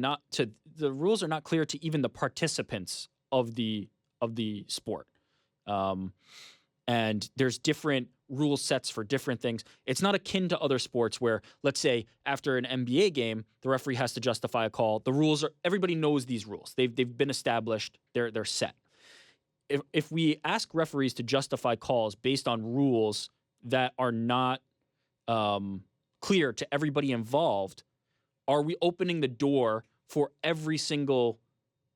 Speaker 3: even the participants of the sport. And there's different rule sets for different things. It's not akin to other sports where, let's say, after an NBA game, the referee has to justify a call. The rules are, everybody knows these rules. They've been established. They're set. If we ask referees to justify calls based on rules that are not clear to everybody involved, are we opening the door for every single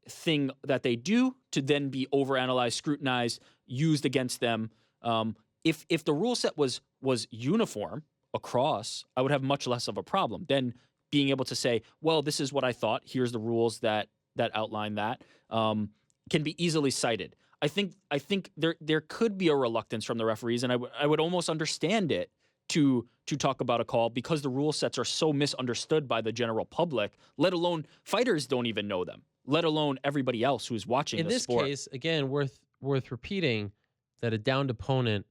Speaker 3: thing that they do to then be overanalyzed, scrutinized, used against them? If the rule set was uniform across, I would have much less of a problem than being able to say, well, this is what I thought. Here's the rules that outline that. Can be easily cited. I think there could be a reluctance from the referees, and I would almost understand it to talk about a call, because the rule sets are so misunderstood by the general public, let alone fighters don't even know them, let alone everybody else who's watching the sport.
Speaker 1: In this case, again, worth repeating that a downed opponent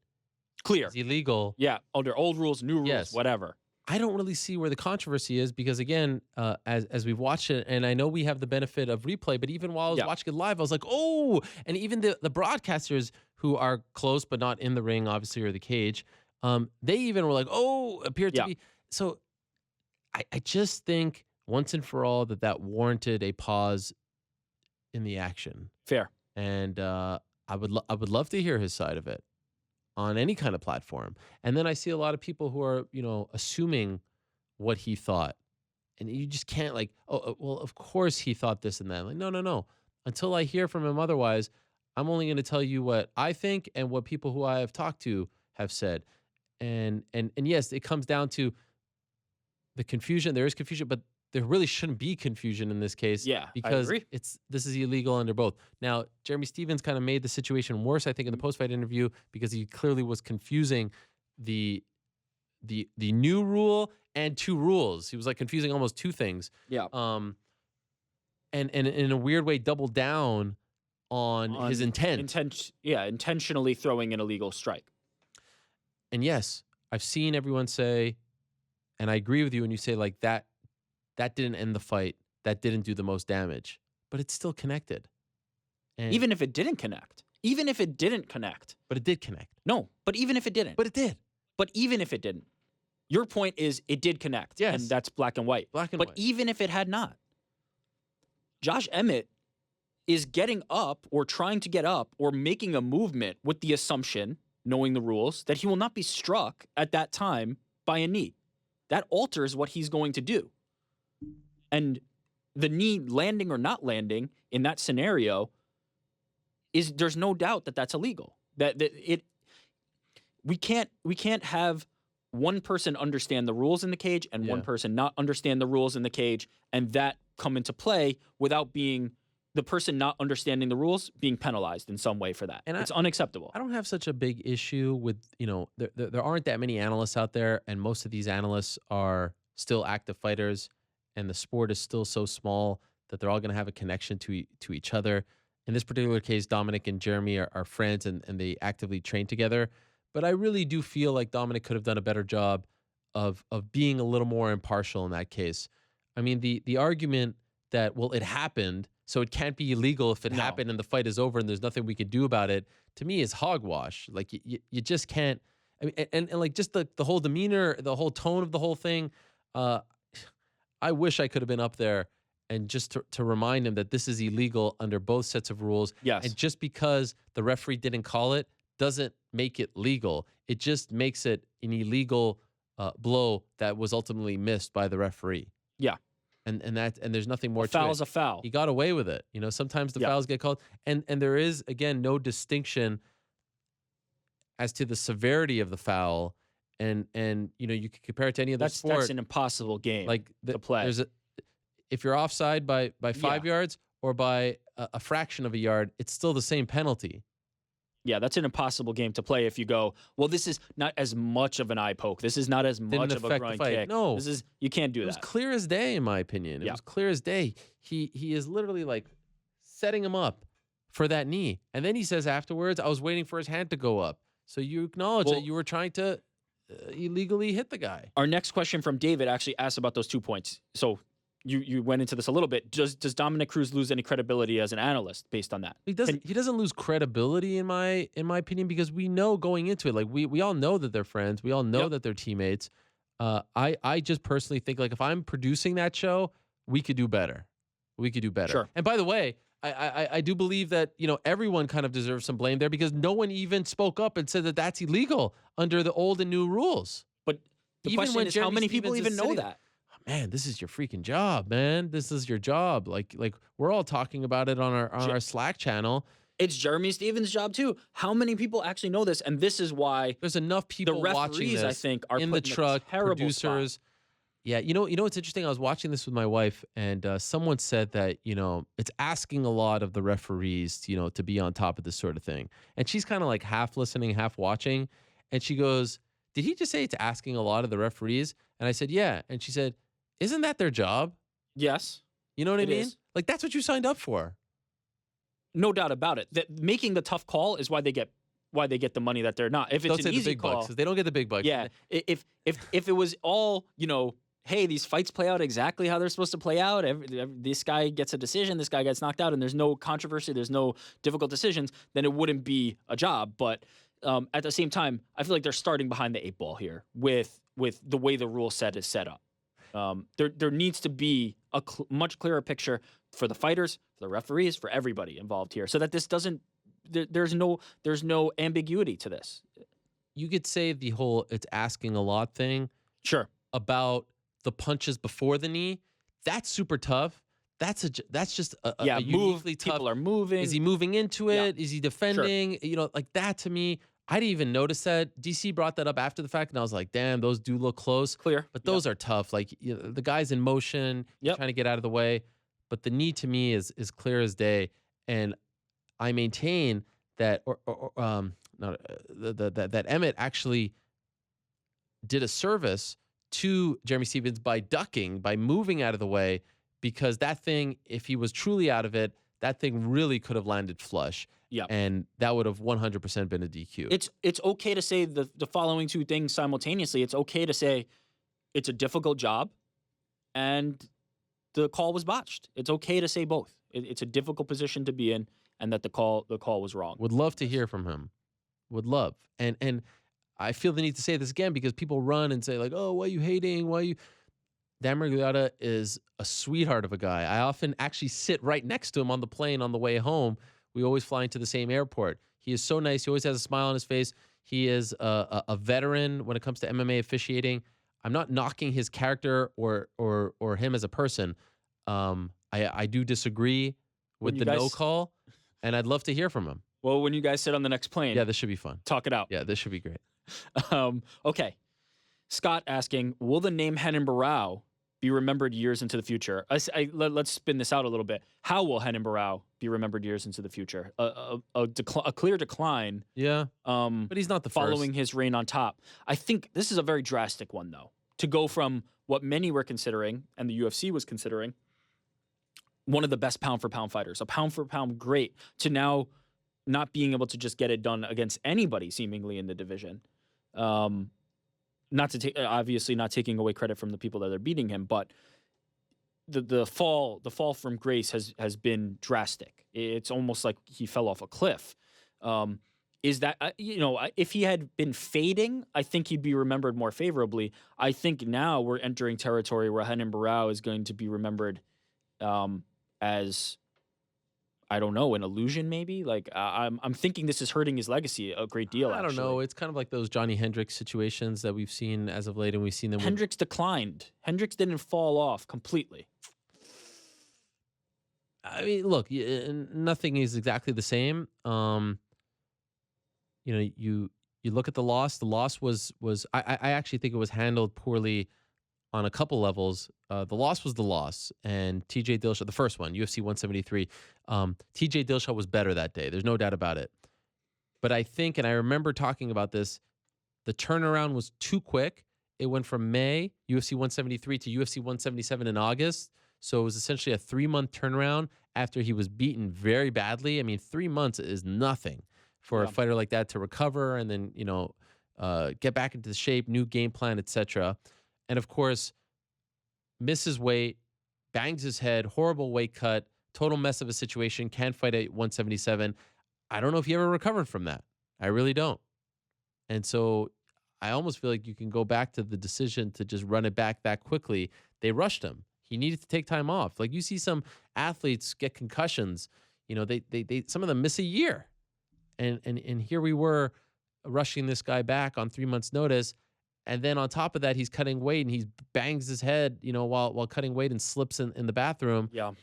Speaker 3: Clear.
Speaker 1: is illegal.
Speaker 3: Yeah, under old rules, new rules,
Speaker 1: Yes.
Speaker 3: whatever.
Speaker 1: I don't really see where the controversy is because, again, as we've watched it, and I know we have the benefit of replay, but even while I was watching it live, I was like, oh, and even the broadcasters who are close but not in the ring, obviously, or the cage, they even were like, oh, appeared to be. So I just think once and for all that warranted a pause in the action.
Speaker 3: Fair.
Speaker 1: And I would love to hear his side of it on any kind of platform. And then I see a lot of people who are, assuming what he thought. And you just can't well, of course he thought this and that. Like, no. Until I hear from him otherwise, I'm only going to tell you what I think and what people who I have talked to have said. And yes, it comes down to the confusion. There is confusion, but there really shouldn't be confusion in this case.
Speaker 3: Yeah,
Speaker 1: because
Speaker 3: I agree.
Speaker 1: this is illegal under both. Now, Jeremy Stevens kind of made the situation worse, I think, in the post-fight interview because he clearly was confusing the new rule and two rules. He was like confusing almost two things.
Speaker 3: Yeah.
Speaker 1: And in a weird way, doubled down on his intent.
Speaker 3: Intentionally throwing an illegal strike.
Speaker 1: And yes, I've seen everyone say, and I agree with you when you say like that didn't end the fight. That didn't do the most damage, but it's still connected. And
Speaker 3: Even if it didn't connect.
Speaker 1: But it did connect.
Speaker 3: No, but even if it didn't.
Speaker 1: But it did.
Speaker 3: But even if it didn't. Your point is it did connect.
Speaker 1: Yes.
Speaker 3: And that's black and white.
Speaker 1: Black and
Speaker 3: but
Speaker 1: white.
Speaker 3: even if it had not, Josh Emmett is getting up or trying to get up or making a movement with the assumption, knowing the rules, that he will not be struck at that time by a knee. That alters what he's going to do. And the knee landing or not landing in that scenario there's no doubt that that's illegal. We can't have one person understand the rules in the cage and one person not understand the rules in the cage and that come into play without being the person not understanding the rules being penalized in some way for that. And it's unacceptable.
Speaker 1: I don't have such a big issue with, there aren't that many analysts out there, and most of these analysts are still active fighters, and the sport is still so small that they're all going to have a connection to each other. In this particular case, Dominick and Jeremy are friends, and they actively train together. But I really do feel like Dominick could have done a better job of being a little more impartial in that case. I mean, the argument that, well, it happened, so it can't be illegal if it happened and the fight is over and there's nothing we could do about it, to me is hogwash. Like, you just can't. I mean, and like just the whole demeanor, the whole tone of the whole thing, I wish I could have been up there and just to remind him that this is illegal under both sets of rules.
Speaker 3: Yes.
Speaker 1: And just because the referee didn't call it doesn't make it legal. It just makes it an illegal blow that was ultimately missed by the referee.
Speaker 3: Yeah.
Speaker 1: And there's nothing more to it.
Speaker 3: A foul's a foul.
Speaker 1: He got away with it. Sometimes the fouls get called. And there is, again, no distinction as to the severity of the foul. And you can compare it to any other sport.
Speaker 3: That's an impossible game to play.
Speaker 1: If you're offside by 5 yards or by a fraction of a yard, it's still the same penalty.
Speaker 3: Yeah, that's an impossible game to play if you go, well, this is not as much of an eye poke. This is not as much of a groin kick.
Speaker 1: No.
Speaker 3: You can't do that.
Speaker 1: It was clear as day, in my opinion. It was clear as day. He is literally like setting him up for that knee. And then he says afterwards, I was waiting for his hand to go up. So you acknowledge that you were trying to illegally hit the guy.
Speaker 3: Our next question from David actually asked about those 2 points. So you went into this a little bit. Does Dominick Cruz lose any credibility as an analyst based on that?
Speaker 1: He doesn't lose credibility in my opinion, because we know going into it, like we all know that they're friends. We all know that they're teammates. I just personally think, like, if I'm producing that show, we could do better.
Speaker 3: Sure.
Speaker 1: And by the way, I do believe that, everyone kind of deserves some blame there, because no one even spoke up and said that that's illegal under the old and new rules.
Speaker 3: But the question is, how many people even know that?
Speaker 1: Man, this is your freaking job, man. This is your job. Like we're all talking about it on our Slack channel.
Speaker 3: It's Jeremy Stevens' job too. How many people actually know this? And this is why
Speaker 1: there's enough people watching this.
Speaker 3: I think, are
Speaker 1: in the truck. Producers.
Speaker 3: Spot.
Speaker 1: Yeah, you know what's interesting? I was watching this with my wife, and someone said that it's asking a lot of the referees, to be on top of this sort of thing. And she's kind of like half listening, half watching, and she goes, "Did he just say it's asking a lot of the referees?" And I said, "Yeah," and she said, "Isn't that their job?"
Speaker 3: Yes.
Speaker 1: You know what I mean?
Speaker 3: Is.
Speaker 1: Like, that's what you signed up for.
Speaker 3: No doubt about it. That making the tough call is why they get why they get the money that they're not. If it's
Speaker 1: Don't
Speaker 3: an
Speaker 1: say the
Speaker 3: easy
Speaker 1: big
Speaker 3: call,
Speaker 1: bucks, 'cause they don't get the big bucks.
Speaker 3: yeah. If it was all, hey, these fights play out exactly how they're supposed to play out. This guy gets a decision, this guy gets knocked out, and there's no controversy, there's no difficult decisions, then it wouldn't be a job. But at the same time, I feel like they're starting behind the 8 ball here with the way the rule set is set up. There needs to be a much clearer picture for the fighters, for the referees, for everybody involved here, so that this doesn't. There's no ambiguity to this.
Speaker 1: You could say the whole "it's asking a lot" thing.
Speaker 3: Sure.
Speaker 1: About the punches before the knee, that's super tough. That's just a uniquely tough.
Speaker 3: People are moving.
Speaker 1: Is he moving into it?
Speaker 3: Yeah.
Speaker 1: Is he defending? Sure. Like that to me. I didn't even notice that. DC brought that up after the fact, and I was like, damn, those do look close.
Speaker 3: Clear.
Speaker 1: But those are tough. Like the guy's in motion, trying to get out of the way. But the knee to me is clear as day. And I maintain that that Emmett actually did a service to Jeremy Stephens by ducking, by moving out of the way, because that thing, if he was truly out of it, that thing really could have landed flush.
Speaker 3: Yeah.
Speaker 1: And that would have 100% been a DQ.
Speaker 3: It's okay to say the following two things simultaneously. It's okay to say it's a difficult job and the call was botched. It's okay to say both. It's a difficult position to be in, and that the call was wrong.
Speaker 1: Would love to hear from him. Would love. And I feel the need to say this again because people run and say like, oh, why are you hating? Why are you? Dan Miragliotta is a sweetheart of a guy. I often actually sit right next to him on the plane on the way home. We always fly into the same airport. He is so nice. He always has a smile on his face. He is a veteran when it comes to MMA officiating. I'm not knocking his character or him as a person. I do disagree with the no call, and I'd love to hear from him.
Speaker 3: Well, when you guys sit on the next plane,
Speaker 1: yeah, this should be fun.
Speaker 3: Talk it out.
Speaker 1: Yeah, this should be great.
Speaker 3: Okay. Scott asking, will the name Renan Barao be remembered years into the future? Let's spin this out a little bit. How will Renan Barao be remembered years into the future? A clear decline.
Speaker 1: Yeah, but he's not the
Speaker 3: following
Speaker 1: first.
Speaker 3: his reign on top. I think this is a very drastic one, though, to go from what many were considering and the UFC was considering one of the best pound-for-pound fighters, a pound-for-pound great, to now not being able to just get it done against anybody seemingly in the division. Not to take, obviously not taking away credit from the people that are beating him, but the fall from grace has been drastic. It's almost like he fell off a cliff. Is that if he had been fading, I think he'd be remembered more favorably. I think now we're entering territory where Renan Barao is going to be remembered as, I don't know, an illusion maybe. Like I'm thinking this is hurting his legacy a great deal.
Speaker 1: I don't know. It's kind of like those Johnny Hendricks situations that we've seen as of late, and we've seen them.
Speaker 3: Hendricks declined. Hendricks didn't fall off completely.
Speaker 1: I mean, look, nothing is exactly the same. You look at the loss. The loss was I actually think it was handled poorly on a couple levels. The loss was the loss, and TJ Dillashaw, the first one, UFC 173. TJ Dillashaw was better that day. There's no doubt about it. But I think, and I remember talking about this, the turnaround was too quick. It went from May, UFC 173, to UFC 177 in August. So it was essentially a 3-month turnaround after he was beaten very badly. I mean, 3 months is nothing for a fighter like that to recover and then, get back into the shape, new game plan, etc. And of course, misses weight, bangs his head, horrible weight cut, total mess of a situation, can't fight at 177. I don't know if he ever recovered from that. I really don't. And so I almost feel like you can go back to the decision to just run it back that quickly. They rushed him. He needed to take time off. Like you see some athletes get concussions, they some of them miss a year. And here we were rushing this guy back on 3 months' notice. And then on top of that, he's cutting weight and he bangs his head, while cutting weight and slips in the bathroom.
Speaker 3: Yeah.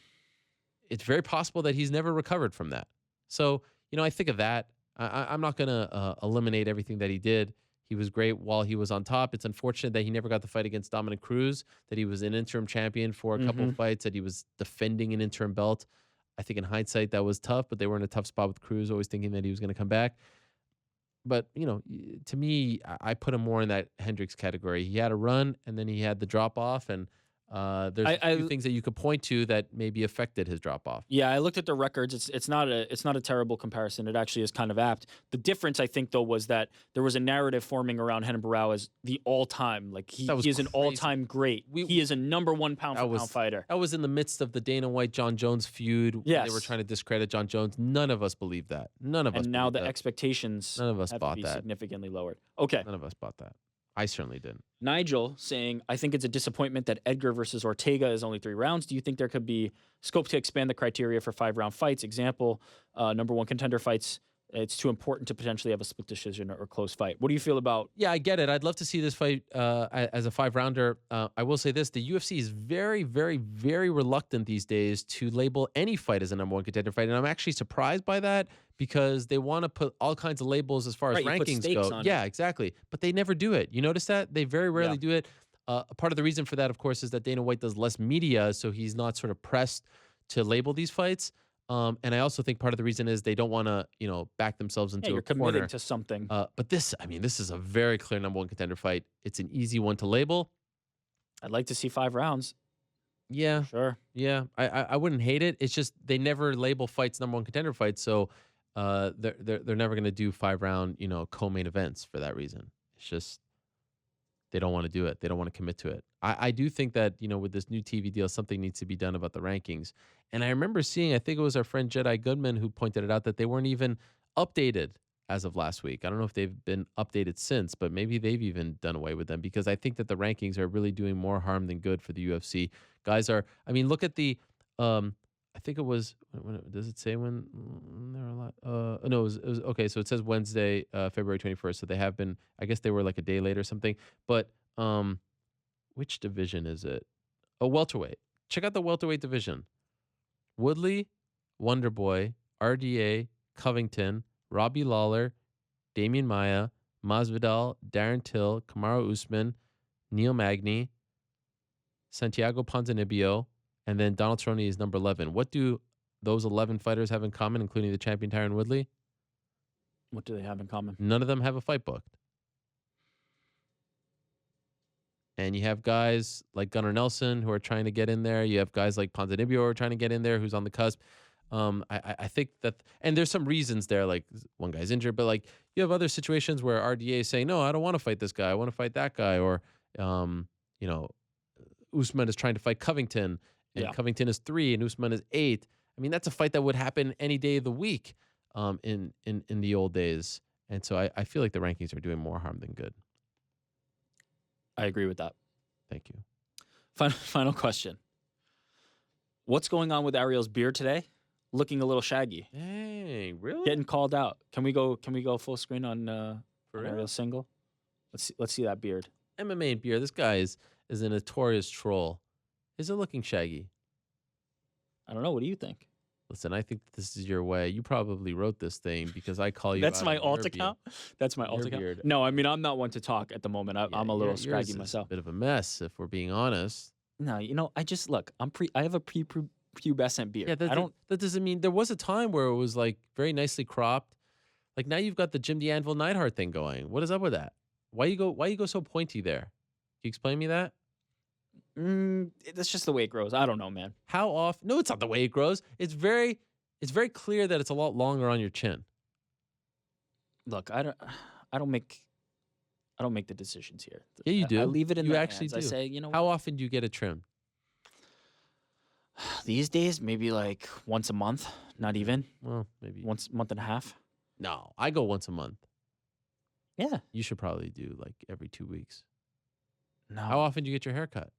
Speaker 1: It's very possible that he's never recovered from that. So, I think of that. I'm not going to eliminate everything that he did. He was great while he was on top. It's unfortunate that he never got the fight against Dominick Cruz, that he was an interim champion for a couple of fights, that he was defending an interim belt. I think in hindsight that was tough, but they were in a tough spot with Cruz, always thinking that he was going to come back. But, to me, I put him more in that Hendricks category. He had a run, and then he had the drop-off, and There's a few things that you could point to that maybe affected his drop off.
Speaker 3: Yeah, I looked at the records. It's not a terrible comparison. It actually is kind of apt. The difference, I think, though, was that there was a narrative forming around Renan Barao as the all-time, like he is an all-time great. He is a number one pound-for-pound fighter.
Speaker 1: That was in the midst of the Dana White John Jones feud.
Speaker 3: Yes,
Speaker 1: they were trying to discredit John Jones. None of us believed that. None of us.
Speaker 3: And now the expectations
Speaker 1: none of us
Speaker 3: have
Speaker 1: bought
Speaker 3: to be
Speaker 1: that.
Speaker 3: Significantly lowered. Okay.
Speaker 1: None of us bought that. I certainly didn't.
Speaker 3: Nigel saying, I think it's a disappointment that Edgar versus Ortega is only 3 rounds. Do you think there could be scope to expand the criteria for 5-round fights? Example, number 1 contender fights. It's too important to potentially have a split decision or close fight. What do you feel about?
Speaker 1: Yeah, I get it. I'd love to see this fight as a 5-rounder. I will say this. The UFC is very, very, very reluctant these days to label any fight as a number 1 contender fight. And I'm actually surprised by that because they want to put all kinds of labels as far as rankings go. Yeah, exactly. But they never do it. You notice that? They very rarely do it. Part of the reason for that, of course, is that Dana White does less media, so he's not sort of pressed to label these fights. And I also think part of the reason is they don't want to, back themselves into a corner.
Speaker 3: Committing to something.
Speaker 1: But this is a very clear number 1 contender fight. It's an easy one to label.
Speaker 3: I'd like to see 5 rounds.
Speaker 1: Yeah,
Speaker 3: sure.
Speaker 1: Yeah, I wouldn't hate it. It's just they never label fights number 1 contender fights, so they're never going to do 5-round, co-main events for that reason. It's just they don't want to do it. They don't want to commit to it. I do think that, with this new TV deal, something needs to be done about the rankings. And I remember seeing, I think it was our friend Jedi Goodman who pointed it out, that they weren't even updated as of last week. I don't know if they've been updated since, but maybe they've even done away with them, because I think that the rankings are really doing more harm than good for the UFC. Guys are, look at the, I think it was, does it say when there are a lot? No, it was okay. So it says Wednesday, February 21st. So they have been, I guess they were like a day late or something. But which division is it? Oh, welterweight. Check out the welterweight division. Woodley, Wonderboy, RDA, Covington, Robbie Lawler, Damian Maia, Masvidal, Darren Till, Kamaru Usman, Neil Magny, Santiago Ponzinibbio, and then Donald Cerrone is number 11. What do those 11 fighters have in common, including the champion Tyron Woodley?
Speaker 3: What do they have in common?
Speaker 1: None of them have a fight booked. And you have guys like Gunnar Nelson who are trying to get in there. You have guys like Ponzinibbio who are trying to get in there, who's on the cusp. I think that, and there's some reasons there, like one guy's injured, but like you have other situations where RDA is saying, no, I don't want to fight this guy. I want to fight that guy. Or, Usman is trying to fight Covington, and Covington is 3 and Usman is 8. That's a fight that would happen any day of the week in the old days. And so I feel like the rankings are doing more harm than good.
Speaker 3: I agree with that.
Speaker 1: Thank you.
Speaker 3: Final question. What's going on with Ariel's beard today? Looking a little shaggy.
Speaker 1: Hey, really?
Speaker 3: Getting called out. Can we go full screen on Ariel's single? Let's see that beard.
Speaker 1: MMA and beard. This guy is a notorious troll. Is it looking shaggy?
Speaker 3: I don't know. What do you think?
Speaker 1: Listen, I think this is your way. You probably wrote this thing because I call you.
Speaker 3: That's my alt account. That's my alt account. No, I'm not one to talk at the moment. I'm a little scraggy myself.
Speaker 1: A bit of a mess, if we're being honest.
Speaker 3: No, I just look. I have a prepubescent beard.
Speaker 1: Yeah, that doesn't mean there was a time where it was like very nicely cropped. Like now you've got the Jim the Anvil Neidhart thing going. What is up with that? Why you go so pointy there? Can you explain me that?
Speaker 3: That's just the way it grows. I don't know, man.
Speaker 1: How often? No, it's not the way it grows. It's very clear that it's a lot longer on your chin.
Speaker 3: Look, I don't make the decisions here.
Speaker 1: Yeah, you do.
Speaker 3: I leave it in
Speaker 1: you
Speaker 3: their
Speaker 1: actually
Speaker 3: hands.
Speaker 1: do.
Speaker 3: I say,
Speaker 1: how often do you get it trimmed?
Speaker 3: These days, maybe like once a month. Not even.
Speaker 1: Well, maybe
Speaker 3: once month and a half.
Speaker 1: No, I go once a month.
Speaker 3: Yeah.
Speaker 1: You should probably do like every 2 weeks.
Speaker 3: No.
Speaker 1: How often do you get your hair cut?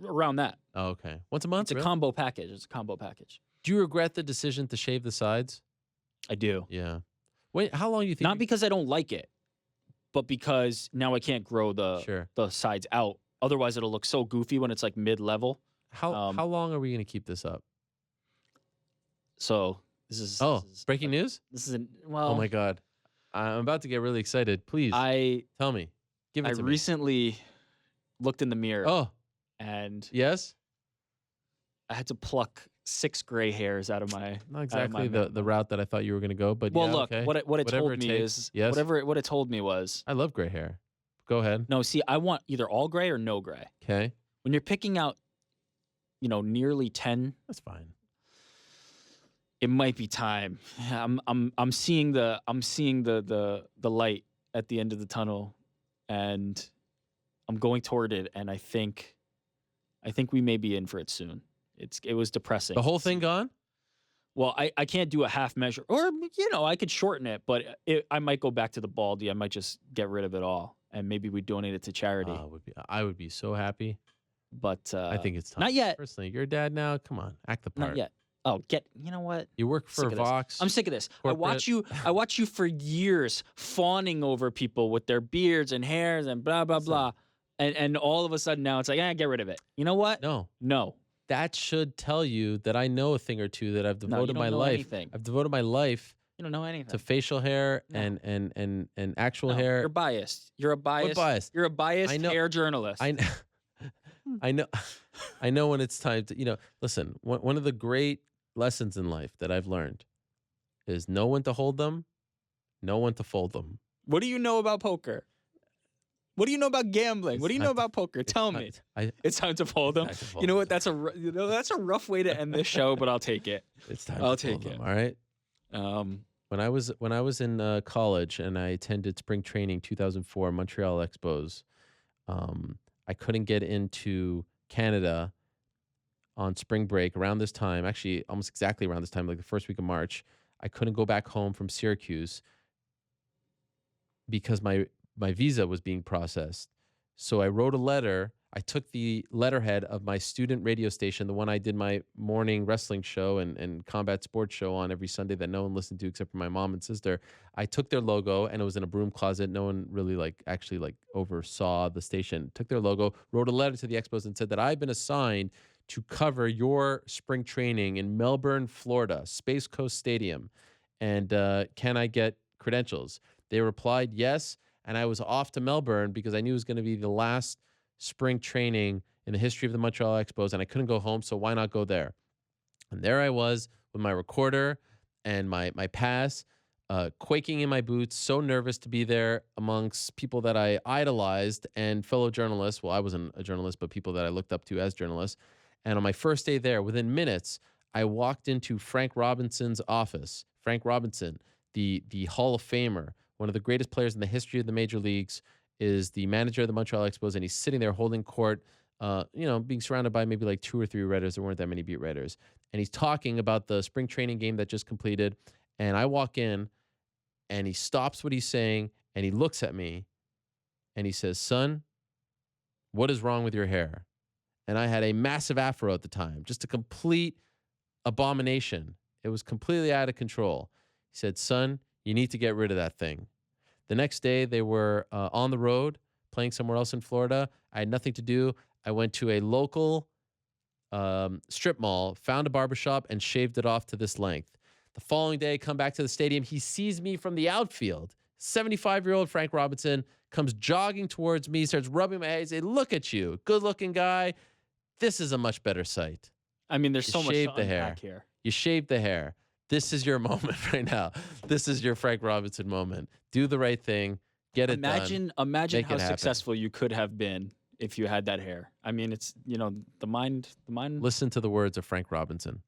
Speaker 3: Around that.
Speaker 1: Oh, okay. Once a month?
Speaker 3: It's a combo package. It's a combo package.
Speaker 1: Do you regret the decision to shave the sides?
Speaker 3: I do.
Speaker 1: Yeah. Wait, how long do you think?
Speaker 3: Not because I don't like it, but because now I can't grow the sides out. Otherwise, it'll look so goofy when it's like mid-level.
Speaker 1: How long are we going to keep this up?
Speaker 3: So this is
Speaker 1: breaking news.
Speaker 3: This is well.
Speaker 1: Oh my God, I'm about to get really excited. Please, tell me. Give it to me. I
Speaker 3: recently looked in the mirror.
Speaker 1: Oh,
Speaker 3: and
Speaker 1: yes,
Speaker 3: I had to pluck 6 gray hairs out of my.
Speaker 1: Not exactly the route that I thought you were going to go, but
Speaker 3: well,
Speaker 1: yeah,
Speaker 3: look,
Speaker 1: okay.
Speaker 3: what it told me is what it told me was.
Speaker 1: I love gray hair. Go ahead.
Speaker 3: No, see, I want either all gray or no gray.
Speaker 1: Okay.
Speaker 3: When you're picking out nearly 10.
Speaker 1: That's fine.
Speaker 3: It might be time. I'm seeing the light at the end of the tunnel, and I'm going toward it. And I think we may be in for it soon. It was depressing.
Speaker 1: The whole thing gone?
Speaker 3: Well, I can't do a half measure, or I could shorten it, but I might go back to the baldy. I might just get rid of it all, and maybe we donate it to charity.
Speaker 1: I would be so happy.
Speaker 3: But
Speaker 1: I think it's time.
Speaker 3: not yet.
Speaker 1: Personally, you're a dad now. Come on, act the part.
Speaker 3: Not yet. Oh, you know what?
Speaker 1: You work for Vox.
Speaker 3: I'm sick of this.
Speaker 1: Corporate.
Speaker 3: I watch you for years fawning over people with their beards and hairs and blah blah blah, and all of a sudden now it's like, get rid of it. You know what?
Speaker 1: No. That should tell you that I know a thing or two, that I've devoted my life.
Speaker 3: Anything.
Speaker 1: I've devoted my life.
Speaker 3: You don't know anything.
Speaker 1: To facial hair and actual hair.
Speaker 3: You're biased. You're a biased.
Speaker 1: What biased?
Speaker 3: You're a biased hair journalist.
Speaker 1: I know when it's time to, listen, one of the great lessons in life that I've learned is know when to hold them, know when to fold them.
Speaker 3: What do you know about poker? What do you know about gambling? What do you know about poker? Tell me. It's time to fold them. You know what? That's a rough way to end this show, but I'll take it.
Speaker 1: It's time to take it. All right. When I was in college and I attended spring training 2004 Montreal Expos, I couldn't get into Canada on spring break around this time. Actually, almost exactly around this time, like the first week of March. I couldn't go back home from Syracuse because my visa was being processed. So I wrote a letter. I took the letterhead of my student radio station, the one I did my morning wrestling show and combat sports show on every Sunday that no one listened to except for my mom and sister. I took their logo, and it was in a broom closet. No one really actually oversaw the station. Took their logo, wrote a letter to the Expos and said that I've been assigned to cover your spring training in Melbourne, Florida, Space Coast Stadium. And can I get credentials? They replied yes. And I was off to Melbourne because I knew it was going to be the last spring training in the history of the Montreal Expos, and I couldn't go home, so why not go there? And there I was with my recorder and my pass, quaking in my boots, so nervous to be there amongst people that I idolized and fellow journalists. Well, I wasn't a journalist, but people that I looked up to as journalists. And on my first day there, within minutes, I walked into Frank Robinson's office. Frank Robinson, the Hall of Famer, one of the greatest players in the history of the major leagues, is the manager of the Montreal Expos, and he's sitting there holding court, being surrounded by maybe 2 or 3 writers. There weren't that many beat writers. And he's talking about the spring training game that just completed. And I walk in, and he stops what he's saying, and he looks at me, and he says, "Son, what is wrong with your hair?" And I had a massive afro at the time, just a complete abomination. It was completely out of control. He said, "Son, you need to get rid of that thing." The next day, they were on the road playing somewhere else in Florida. I had nothing to do. I went to a local strip mall, found a barbershop, and shaved it off to this length. The following day, I come back to the stadium. He sees me from the outfield. 75-year-old Frank Robinson comes jogging towards me, starts rubbing my head. He says, "Look at you, good-looking guy. This is a much better sight."
Speaker 3: I mean, there's so much to unpack here.
Speaker 1: You shaved the hair. This is your moment right now. This is your Frank Robinson moment. Do the right thing. Get it done.
Speaker 3: Imagine how successful you could have been if you had that hair. I mean, it's, the mind.
Speaker 1: Listen to the words of Frank Robinson.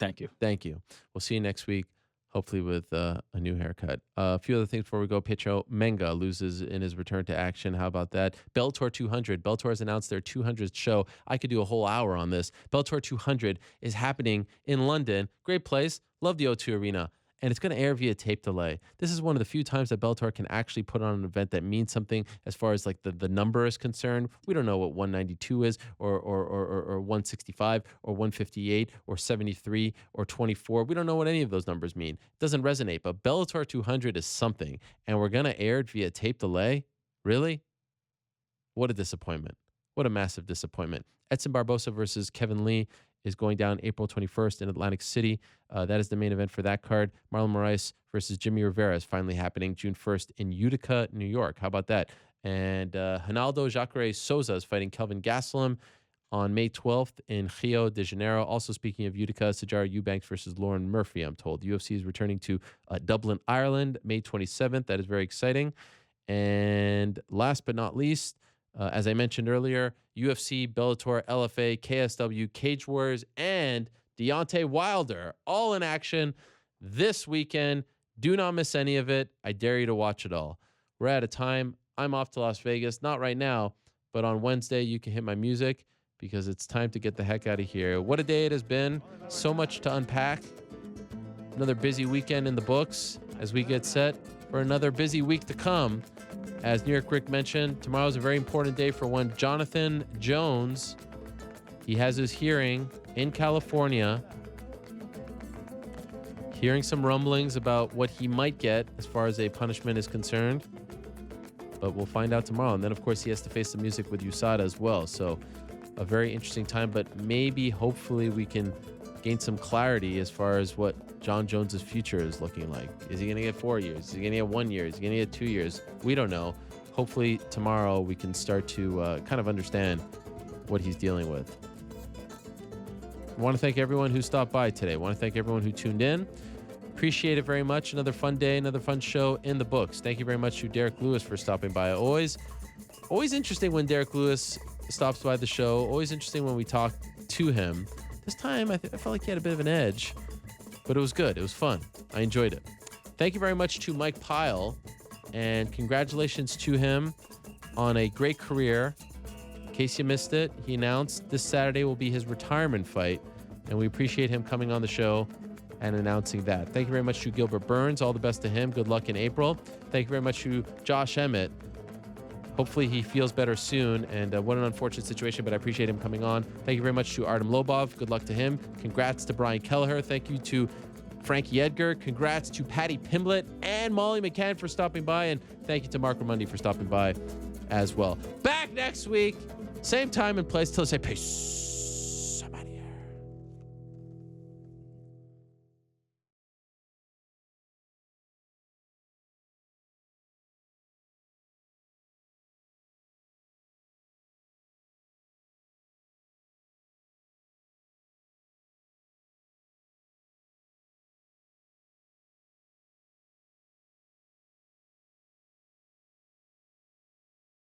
Speaker 3: Thank you.
Speaker 1: Thank you. We'll see you next week, hopefully with a new haircut. A few other things before we go. Pietro Menga loses in his return to action. How about that? Bellator 200. Bellator has announced their 200th show. I could do a whole hour on this. Bellator 200 is happening in London. Great place. Love the O2 Arena. And it's going to air via tape delay. This is one of the few times that Bellator can actually put on an event that means something as far as the number is concerned. We don't know what 192 is or 165 or 158 or 73 or 24. We don't know what any of those numbers mean. It doesn't resonate. But Bellator 200 is something. And we're going to air it via tape delay? Really? What a disappointment. What a massive disappointment. Edson Barbosa versus Kevin Lee is going down April 21st in Atlantic City. That is the main event for that card. Marlon Moraes versus Jimmy Rivera is finally happening June 1st in Utica, New York. How about that? And Ronaldo Jacare Souza is fighting Kelvin Gastelum on May 12th in Rio de Janeiro. Also, speaking of Utica, Sajara Eubanks versus Lauren Murphy, I'm told. UFC is returning to Dublin, Ireland, May 27th. That is very exciting. And last but not least, As I mentioned earlier, UFC, Bellator, LFA, KSW, Cage Warriors, and Deontay Wilder all in action this weekend. Do not miss any of it. I dare you to watch it all. We're out of time. I'm off to Las Vegas. Not right now, but on Wednesday, you can hit my music because it's time to get the heck out of here. What a day it has been. So much to unpack. Another busy weekend in the books as we get set for another busy week to come. As New York Rick mentioned, tomorrow is a very important day for one Jonathan Jones. He has his hearing in California. Hearing some rumblings about what he might get as far as a punishment is concerned. But we'll find out tomorrow. And then, of course, he has to face the music with USADA as well. So a very interesting time, but maybe, hopefully, we can gain some clarity as far as what John Jones's future is looking like. Is he going to get 4 years? Is he going to get 1 year? Is he going to get 2 years? We don't know. Hopefully, tomorrow we can start to kind of understand what he's dealing with. I want to thank everyone who stopped by today. I want to thank everyone who tuned in. Appreciate it very much. Another fun day, another fun show in the books. Thank you very much to Derek Lewis for stopping by. Always interesting when Derek Lewis stops by the show. Always interesting when we talk to him. This time, I felt like he had a bit of an edge, but it was good. It was fun. I enjoyed it. Thank you very much to Mike Pyle, and congratulations to him on a great career. In case you missed it, he announced this Saturday will be his retirement fight, and we appreciate him coming on the show and announcing that. Thank you very much to Gilbert Burns. All the best to him. Good luck in April. Thank you very much to Josh Emmett. Hopefully he feels better soon, and what an unfortunate situation, but I appreciate him coming on. Thank you very much to Artem Lobov. Good luck to him. Congrats to Brian Kelleher. Thank you to Frankie Edgar. Congrats to Patty Pimblett and Molly McCann for stopping by, and thank you to Mark Ramundi for stopping by as well. Back next week, same time and place. Till I say peace.